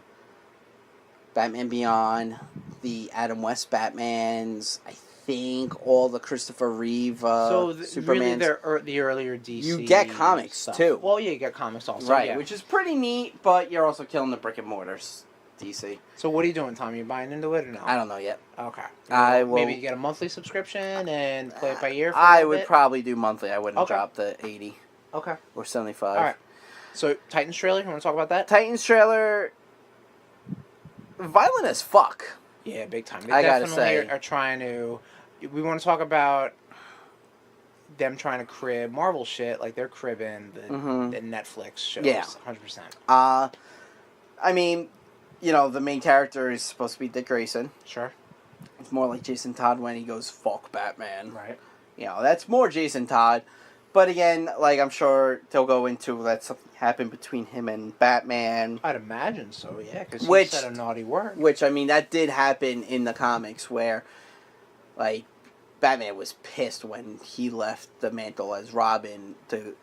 Batman Beyond, the Adam West Batmans. I think all the Christopher Reeve So really, Supermans. they're the earlier DC. You get comics, stuff. too. Well, yeah, you get comics also. Right, yeah. which is pretty neat, but you're also killing the brick and mortars, DC. So what are you doing, Tom? You buying into it or no? I don't know yet. Okay. I will. Maybe you get a monthly subscription and play it by year. For I a would bit? probably do monthly. I wouldn't Okay. drop the 80 Okay. or 75. All right. So Titans trailer. You want to talk about that? Titans trailer, violent as fuck. Yeah, big time. They I gotta definitely say. are trying to. We want to talk about them trying to crib Marvel shit, like they're cribbing the Netflix shows. Yeah. 100%. I mean, you know, the main character is supposed to be Dick Grayson. Sure. It's more like Jason Todd when he goes, fuck Batman. Right. You know, that's more Jason Todd. But again, like, I'm sure they'll go into that something happened between him and Batman. I'd imagine so, yeah, because he Which- said a naughty word. Which, I mean, that did happen in the comics where, like, Batman was pissed when he left the mantle as Robin to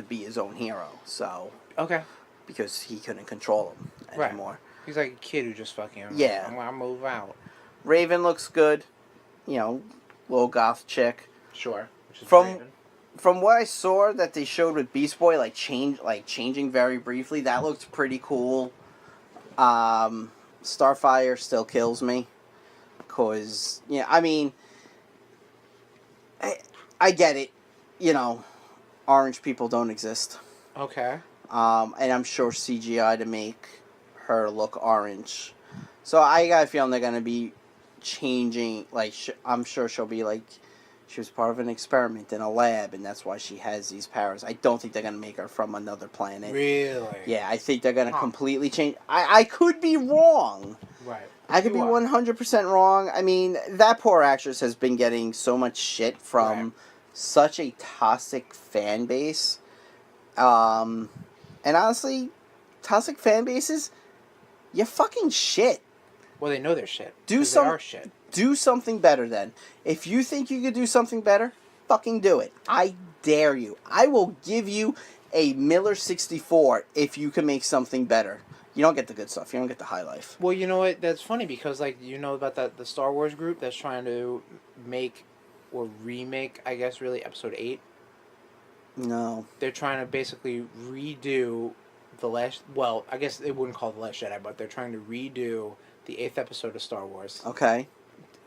be his own hero. So, Okay. because he couldn't control him Right. anymore. He's like a kid who just fucking. Yeah. I'm gonna move out. Raven looks good. You know, little goth chick. Sure. Which is From- Raven. From what I saw that they showed with Beast Boy, changing very briefly, that looked pretty cool. Starfire still kills me. Cause, yeah, I mean, I get it. You know, orange people don't exist. Okay. And I'm sure CGI to make her look orange. So I got a feeling they're gonna be changing. Like, I'm sure she'll be like, she was part of an experiment in a lab, and that's why she has these powers. I don't think they're gonna make her from another planet. Really? Yeah, I think they're gonna completely change. I could be wrong. Right. I could be 100% wrong. I mean, that poor actress has been getting so much shit from such a toxic fan base. And honestly, toxic fan bases, you're fucking shit. Well, they know their shit. They are shit. Do something better then. If you think you could do something better, fucking do it. I dare you. I will give you a Miller 64 if you can make something better. You don't get the good stuff. You don't get the high life. Well, you know what? That's funny because, like, you know about the Star Wars group that's trying to make or remake, I guess, really, Episode 8? No. They're trying to basically redo the last... Well, I guess they wouldn't call it The Last Jedi, but they're trying to redo the 8th episode of Star Wars. Okay.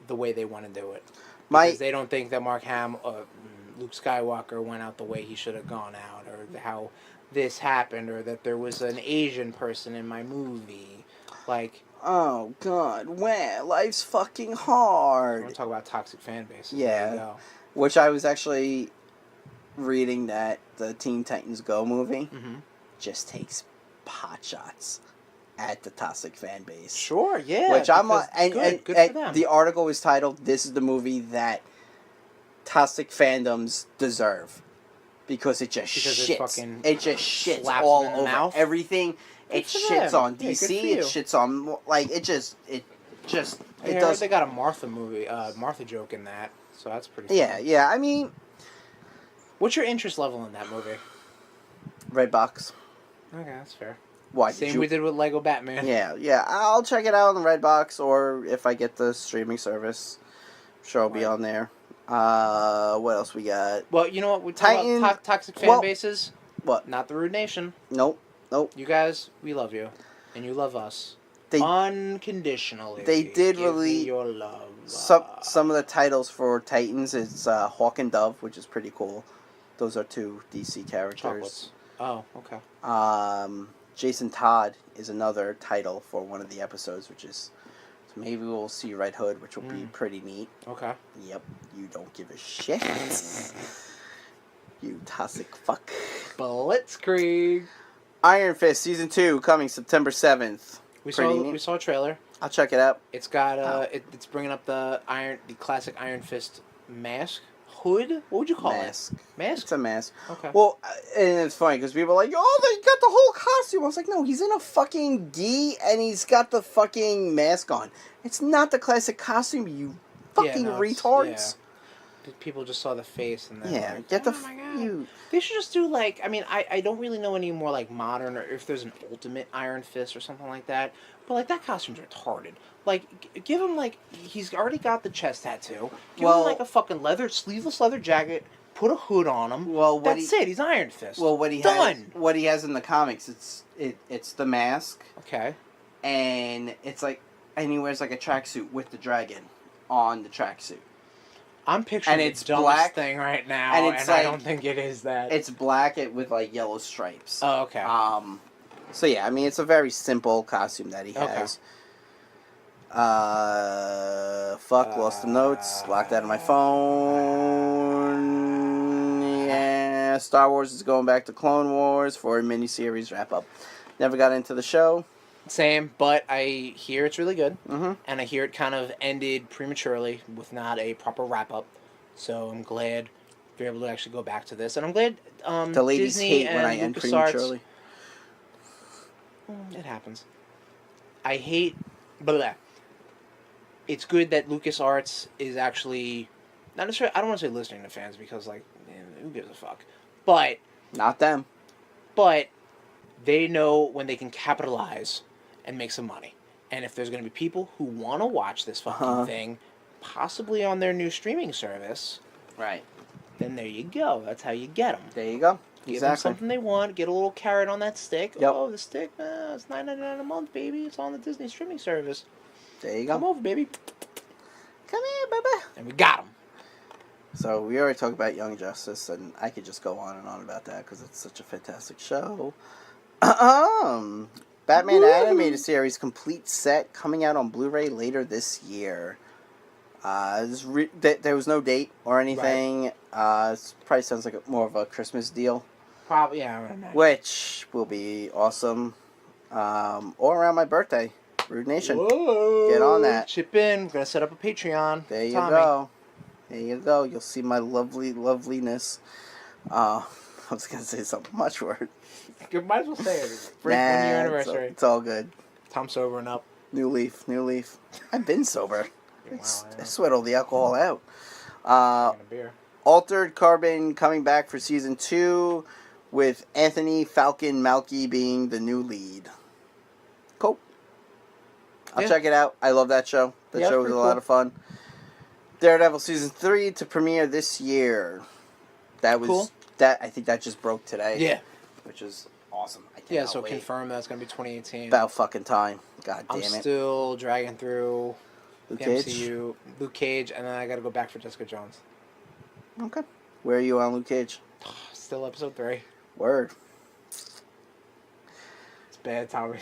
The way they want to do it. Because they don't think that Luke Skywalker went out the way he should have gone out, or how this happened, or that there was an Asian person in my movie. Like... Oh, God. Wow. Life's fucking hard. I want to talk about toxic fan bases. Yeah. There you go. Which I was actually reading that the Teen Titans Go movie just takes pot shots at the toxic fan base. Sure, yeah. Which I'm good for them. The article was titled, "This is the movie that toxic fandoms deserve." Because it just shits. It just shits all over mouth. Everything. It shits on DC. It shits on, like, it does. They got a Martha joke in that, so that's pretty fun. Yeah, I mean... What's your interest level in that movie? Redbox. Okay, that's fair. Why? Same we did with Lego Batman. Yeah. I'll check it out on the Redbox, or if I get the streaming service, I'm sure I'll be on there. What else we got? Well, you know what? We talk about toxic fan bases. What? Not the RudeNation. Nope. You guys, we love you, and you love us. Unconditionally. They did release your love. Some of the titles for Titans is Hawk and Dove, which is pretty cool. Those are two DC characters. Chocolates. Oh, okay. Jason Todd is another title for one of the episodes, which is... So maybe we'll see Red Hood, which will be pretty neat. Okay. Yep. You don't give a shit. You toxic fuck. Blitzkrieg. Iron Fist Season 2 coming September 7th. We saw a trailer. I'll check it out. It's got it's bringing up the classic Iron Fist mask. Hood? What would you call it? Mask? It's a mask. Okay. Well, and it's funny because people are like, oh, they got the whole costume. I was like, no, he's in a fucking gi and he's got the fucking mask on. It's not the classic costume, you fucking retards. Yeah. People just saw the face and then like, get the They should just do like, I mean, I don't really know any more like modern or if there's an ultimate Iron Fist or something like that, but like that costume's retarded. Like, give him like, he's already got the chest tattoo. Give him like a fucking sleeveless leather jacket. Put a hood on him. Well, that's it. He's Iron Fist. Well, what he has in the comics, it's the mask. Okay. And it's like, and he wears like a tracksuit with the dragon on the tracksuit. I'm picturing the dumbest thing right now, and like, I don't think it is that. It's black with like yellow stripes. Oh, okay. So yeah, I mean, it's a very simple costume that he has. Lost the notes. Locked out of my phone. Yeah, Star Wars is going back to Clone Wars for a miniseries wrap up. Never got into the show. Same, but I hear it's really good, and I hear it kind of ended prematurely with not a proper wrap up. So I'm glad you're able to actually go back to this, and I'm glad the ladies Disney hate when I end prematurely. It happens. I hate, blah. It's good that LucasArts is actually not necessarily. I don't want to say listening to fans because like, man, who gives a fuck? But not them. But they know when they can capitalize and make some money. And if there's going to be people who want to watch this fucking thing, possibly on their new streaming service, right? Then there you go. That's how you get them. There you go. Give them something they want. Get a little carrot on that stick. Yep. Oh, the stick, it's $9.99 a month, baby. It's on the Disney streaming service. There you go. Come over, baby. Come here, baby. And we got them. So we already talked about Young Justice, and I could just go on and on about that because it's such a fantastic show. Batman Animated Series complete set coming out on Blu-ray later this year. There was no date or anything. It probably sounds like more of a Christmas deal. Probably, yeah. I would imagine. Which will be awesome. Or around my birthday. RudeNation. Whoa. Get on that. Chip in. We're going to set up a Patreon. There you Tommy. go. There you go. You'll see my loveliness. I was going to say something much worse. You might as well say it. Break 1 year anniversary. It's all good. Tom sobering up. New leaf. I've been sober. Wow, I sweat all the alcohol out. Drinking a beer. Altered Carbon coming back for season 2 with Anthony Falcon Malky being the new lead. Cool. I'll check it out. I love that show. That show was a lot of fun. Daredevil season 3 to premiere this year. That was cool. That. I think that just broke today. Yeah. Which is awesome. I Yeah, cannot so wait. confirmed that's going to be 2018. About fucking time. God damn I'm it. still dragging through Luke the Cage? MCU, Luke Cage, and then I got to go back for Jessica Jones. Okay. Where are you on Luke Cage? Still episode 3. Word. It's bad, Tommy.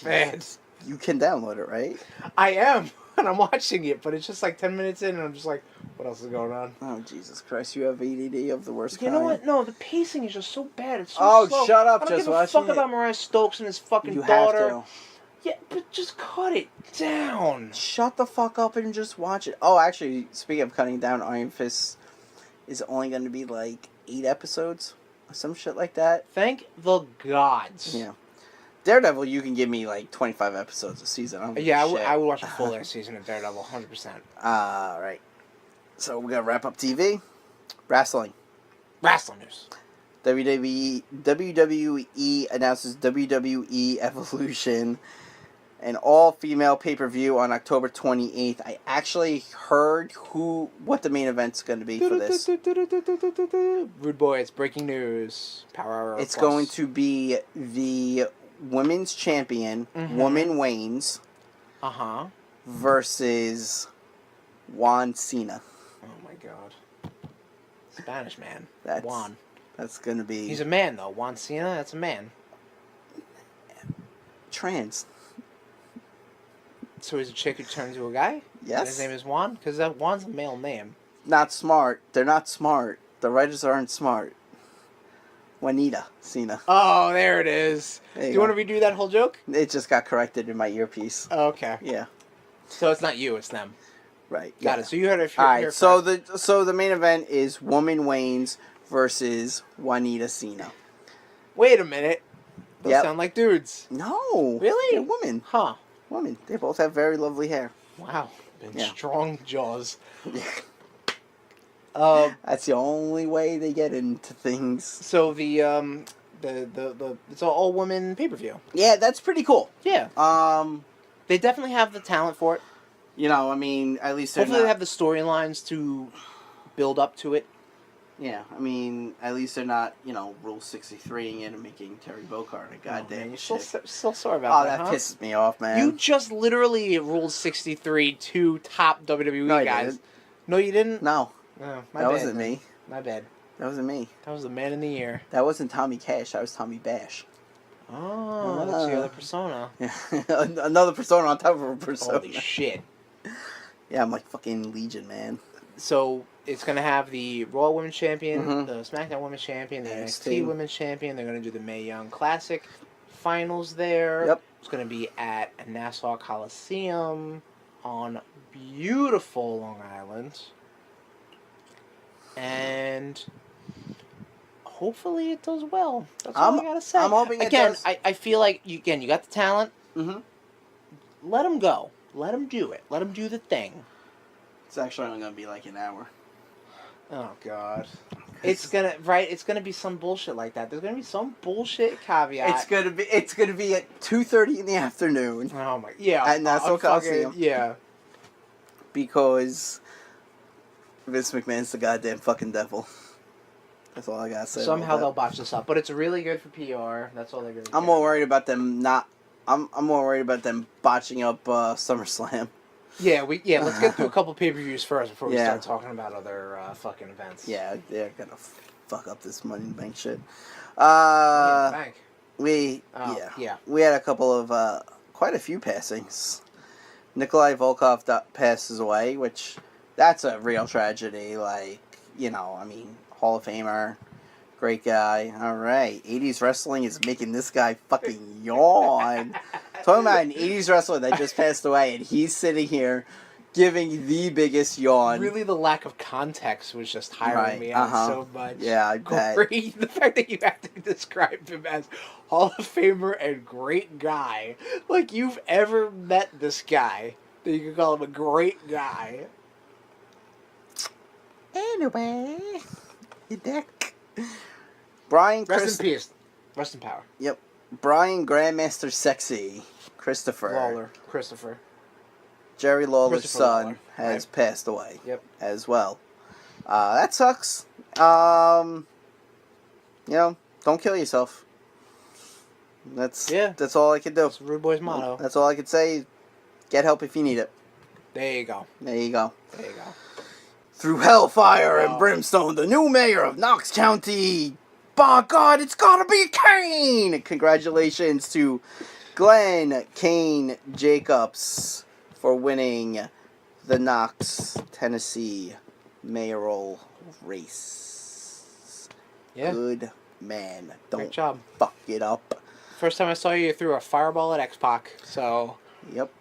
Bad. You can download it, right? I am, and I'm watching it, but it's just like 10 minutes in, and I'm just like, what else is going on? Oh, Jesus Christ. You have ADD of the worst You kind. know what? No, the pacing is just so bad. It's so Oh, slow. shut up. I don't Just give a watching fuck it. about Mariah Stokes and his fucking You daughter. have to. Yeah, but just cut it down. Shut the fuck up and just watch it. Oh, actually, speaking of cutting down, Iron Fist is only going to be like 8 episodes or some shit like that. Thank the gods. Yeah. Daredevil, you can give me like 25 episodes a season. I don't give Yeah, a shit. I would watch a full air season of Daredevil, 100%. Alright. So we're going to wrap up TV. Wrestling. Wrestling news. WWE announces WWE Evolution, an all-female pay-per-view on October 28th. I actually heard what the main event's going to be for this. RudeBoyz, breaking news. PowerHour. It's going to be the women's champion, Woman Waynes, versus Juan Cena. Oh my god. Spanish man. That's Juan. That's going to be... He's a man, though. Juan Cena, that's a man. trans. So he's a chick who turned into a guy? Yes. And his name is Juan? Because Juan's a male name. Not smart. They're not smart. The writers aren't smart. Juanita Cena. Oh, there it is. There Do you you go. want to redo that whole joke? It just got corrected in my earpiece. Oh, okay. Yeah. So it's not you, it's them. Right. Got yeah. it. So you heard it. All right. So the main event is Woman Waynes versus Juanita Cena. Wait a minute. Those Yep. sound like dudes. No. Really? They're women. Huh. Women. They both have very lovely hair. Wow. And Yeah. strong jaws. That's the only way they get into things. So the it's an all woman pay per view. Yeah, that's pretty cool. Yeah. They definitely have the talent for it. You know, I mean, at least they're Hopefully not, they have the storylines to build up to it. Yeah, I mean, at least they're not, Rule 63ing it and making Terry Bogard a goddamn man, you're shit. still sorry about Oh, that, that huh? pisses me off, man. You just literally ruled 63 two top WWE No, I guys. didn't. No, you didn't? No, Oh, my that bad. wasn't me. My bad. That wasn't me. That was the man in the year. That wasn't Tommy Cash. That was Tommy Bash. Oh, that's the other persona. Yeah. Another persona on top of a persona. Holy shit. Yeah, I'm like fucking Legion, man. So it's going to have the Raw Women's Champion, Mhm. the SmackDown Women's Champion, the NXT. NXT Women's Champion. They're going to do the Mae Young Classic finals there. Yep. It's going to be at Nassau Coliseum on beautiful Long Island. And hopefully it does well. That's all I got to say. I'm hoping it Again, does. I feel like, you got the talent. Mm-hmm. Let them go. Let them do it. Let them do the thing. It's actually only going to be like an hour. Oh God! It's gonna be some bullshit like that. There's gonna be some bullshit caveat. It's gonna be at 2:30 in the afternoon. Oh my! Yeah. At Nassau Coliseum. Yeah. Because Vince McMahon's the goddamn fucking devil. That's all I gotta say. Somehow about they'll that. botch this up, but it's really good for PR. That's all they're gonna. I'm more worried about them not. I'm more worried about them botching up SummerSlam. Yeah, let's get through a couple pay-per-views first before we Yeah. start talking about other fucking events. Yeah, they're gonna fuck up this Money in the Bank shit. Money in the Bank. We had a couple of quite a few passings. Nikolai Volkov passes away, which that's a real tragedy. Like, you know, I mean, Hall of Famer, great guy. All right, 80s wrestling is making this guy fucking yawn. Talking about an 80s wrestler that just passed away, and he's sitting here giving the biggest yawn. Really, the lack of context was just tiring me out so much. Yeah, I bet. The fact that you have to describe him as Hall of Famer and great guy. Like, you've ever met this guy that you can call him a great guy. Anyway, you dick. Brian Rest in peace. Rest in power. Yep. Brian Grandmaster Sexy Christopher Lawler. Christopher. Jerry Lawler's son Lawler, has passed away. Yep. As well. That sucks. You know, don't kill yourself. That's all I could do. That's RudeBoyz motto. That's all I could say. Get help if you need it. There you go. There you go. There you go. Through hellfire and brimstone, the new mayor of Knox County. By God, it's gotta be Kane! Congratulations to Glenn Kane Jacobs for winning the Knox, Tennessee mayoral race. Yeah. Good man. Don't Great job. fuck it up. First time I saw you threw a fireball at X-Pac, so... Yep.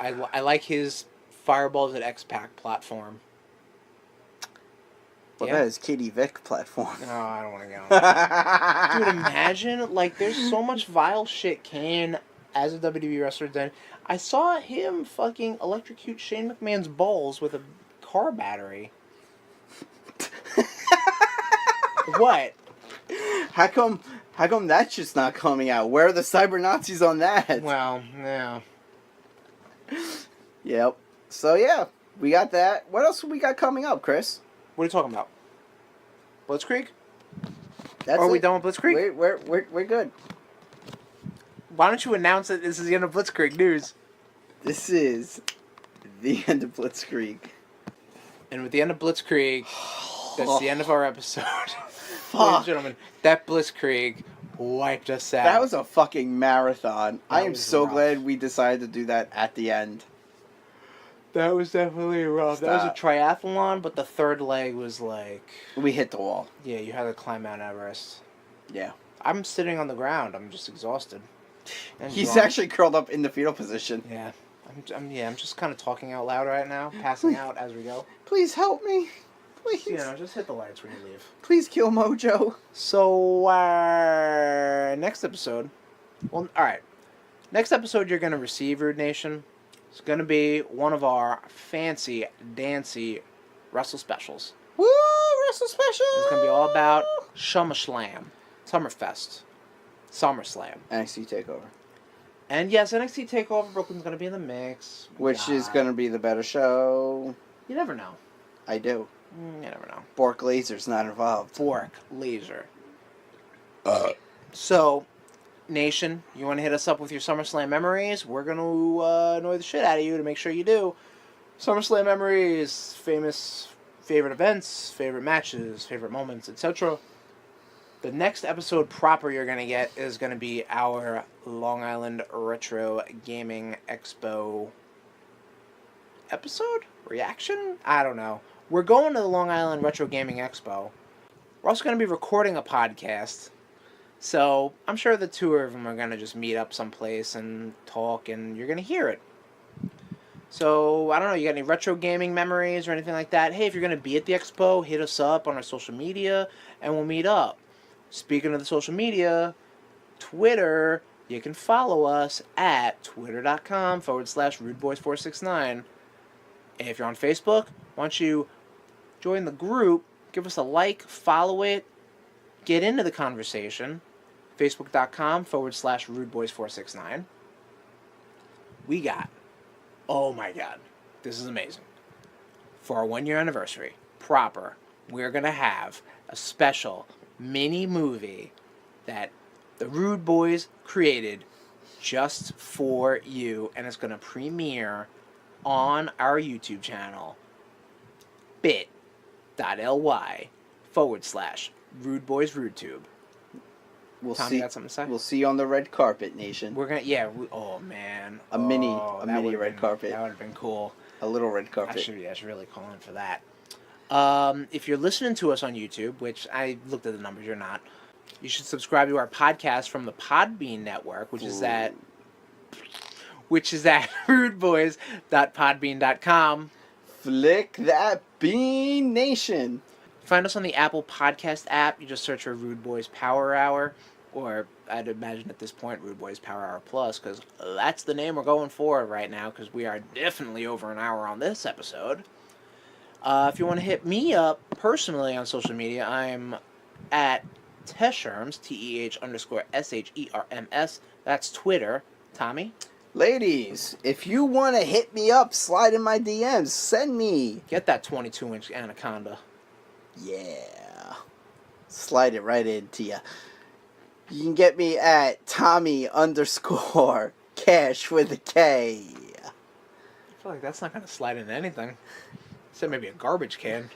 I like his fireballs at X-Pac platform. What about his Katie Vick platform? No, I don't want to go. Dude, imagine, like, there's so much vile shit Kane, as a WWE wrestler, done. I saw him fucking electrocute Shane McMahon's balls with a car battery. What? How come that shit's not coming out? Where are the cyber Nazis on that? Well, yeah. Yep. So yeah, we got that. What else we got coming up, Chris? What are you talking about? Blitzkrieg? That's Are we done with Blitzkrieg? We're good. Why don't you announce that this is the end of Blitzkrieg news? This is the end of Blitzkrieg. And with the end of Blitzkrieg, that's the end of our episode. Fuck. Ladies and gentlemen, that Blitzkrieg wiped us out. That was a fucking marathon. I am so rough. glad we decided to do that at the end. That was definitely rough. That was a triathlon, but the third leg was like... We hit the wall. Yeah, you had to climb Mount Everest. Yeah. I'm sitting on the ground. I'm just exhausted. And He's drunk. actually curled up in the fetal position. Yeah. I'm just kind of talking out loud right now, passing out as we go. Please help me. Please. You know, just hit the lights when you leave. Please kill Mojo. So, next episode... Well, alright. Next episode you're going to receive, RudeNation. It's going to be one of our fancy, dancy wrestle specials. Woo! Wrestle special! It's going to be all about SummerSlam. Summerfest. SummerSlam. NXT TakeOver. And yes, NXT TakeOver Brooklyn's going to be in the mix. Which is going to be the better show. You never know. I do. You never know. Bork Laser's not involved. Bork Laser. So, Nation, you want to hit us up with your SummerSlam memories? We're going to annoy the shit out of you to make sure you do. SummerSlam memories, famous favorite events, favorite matches, favorite moments, etc. The next episode proper you're going to get is going to be our Long Island Retro Gaming Expo episode? Reaction? I don't know. We're going to the Long Island Retro Gaming Expo. We're also going to be recording a podcast. So, I'm sure the two of them are going to just meet up someplace and talk, and you're going to hear it. So, I don't know, you got any retro gaming memories or anything like that? Hey, if you're going to be at the expo, hit us up on our social media, and we'll meet up. Speaking of the social media, Twitter, you can follow us at twitter.com/RudeBoyz469. And if you're on Facebook, why don't you join the group, give us a like, follow it, get into the conversation. Facebook.com/RudeBoyz469. We got, oh my god, this is amazing. For our 1 year anniversary, proper, we're going to have a special mini movie that the RudeBoyz created just for you, and it's going to premiere on our YouTube channel, bit.ly/RudeBoyz RudeTube. We'll Tommy, see. got something to say? We'll see you on the red carpet, Nation. We're gonna, oh man, A mini that would've red carpet. That would have been cool. A little red carpet. I should really calling for that. If you're listening to us on YouTube, which I looked at the numbers, you're not. You should subscribe to our podcast from the Podbean network, which is at rudeboyz.podbean.com. Flick that bean, Nation. Find us on the Apple Podcast app. You just search for RudeBoyz Power Hour, or I'd imagine at this point RudeBoyz Power Hour Plus, because that's the name we're going for right now, because we are definitely over an hour on this episode. If you want to hit me up personally on social media, I'm at Tesherms, TEH_SHERMS. That's Twitter. Tommy? Ladies, if you want to hit me up, slide in my DMs, send me. Get that 22-inch anaconda. Yeah. Slide it right into ya. You can get me at Tommy_Cash with a K. I feel like that's not going to slide into anything. Except maybe a garbage can.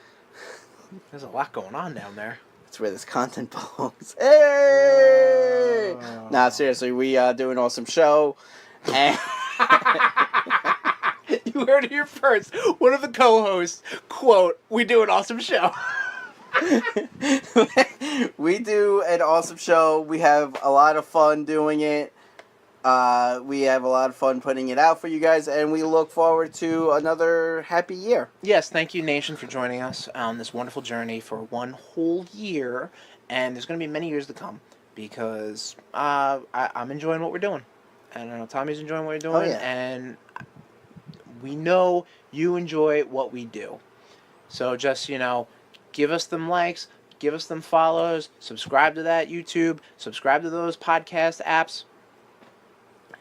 There's a lot going on down there. That's where this content belongs. Hey! Nah, seriously, we do an awesome show. And you heard it here first. One of the co-hosts, quote, "We do an awesome show." We do an awesome show. We have a lot of fun doing it. We have a lot of fun putting it out for you guys, and we look forward to another happy year. Yes, thank you, Nation, for joining us on this wonderful journey for one whole year, and there's going to be many years to come, because I'm enjoying what we're doing, and I know Tommy's enjoying what we're doing, and we know you enjoy what we do. So just, give us them likes, give us them follows, subscribe to that YouTube, subscribe to those podcast apps.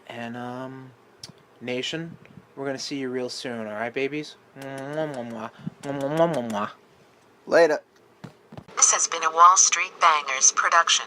And, Nation, we're going to see you real soon, alright, babies? Later. This has been a Wall Street Bangers production.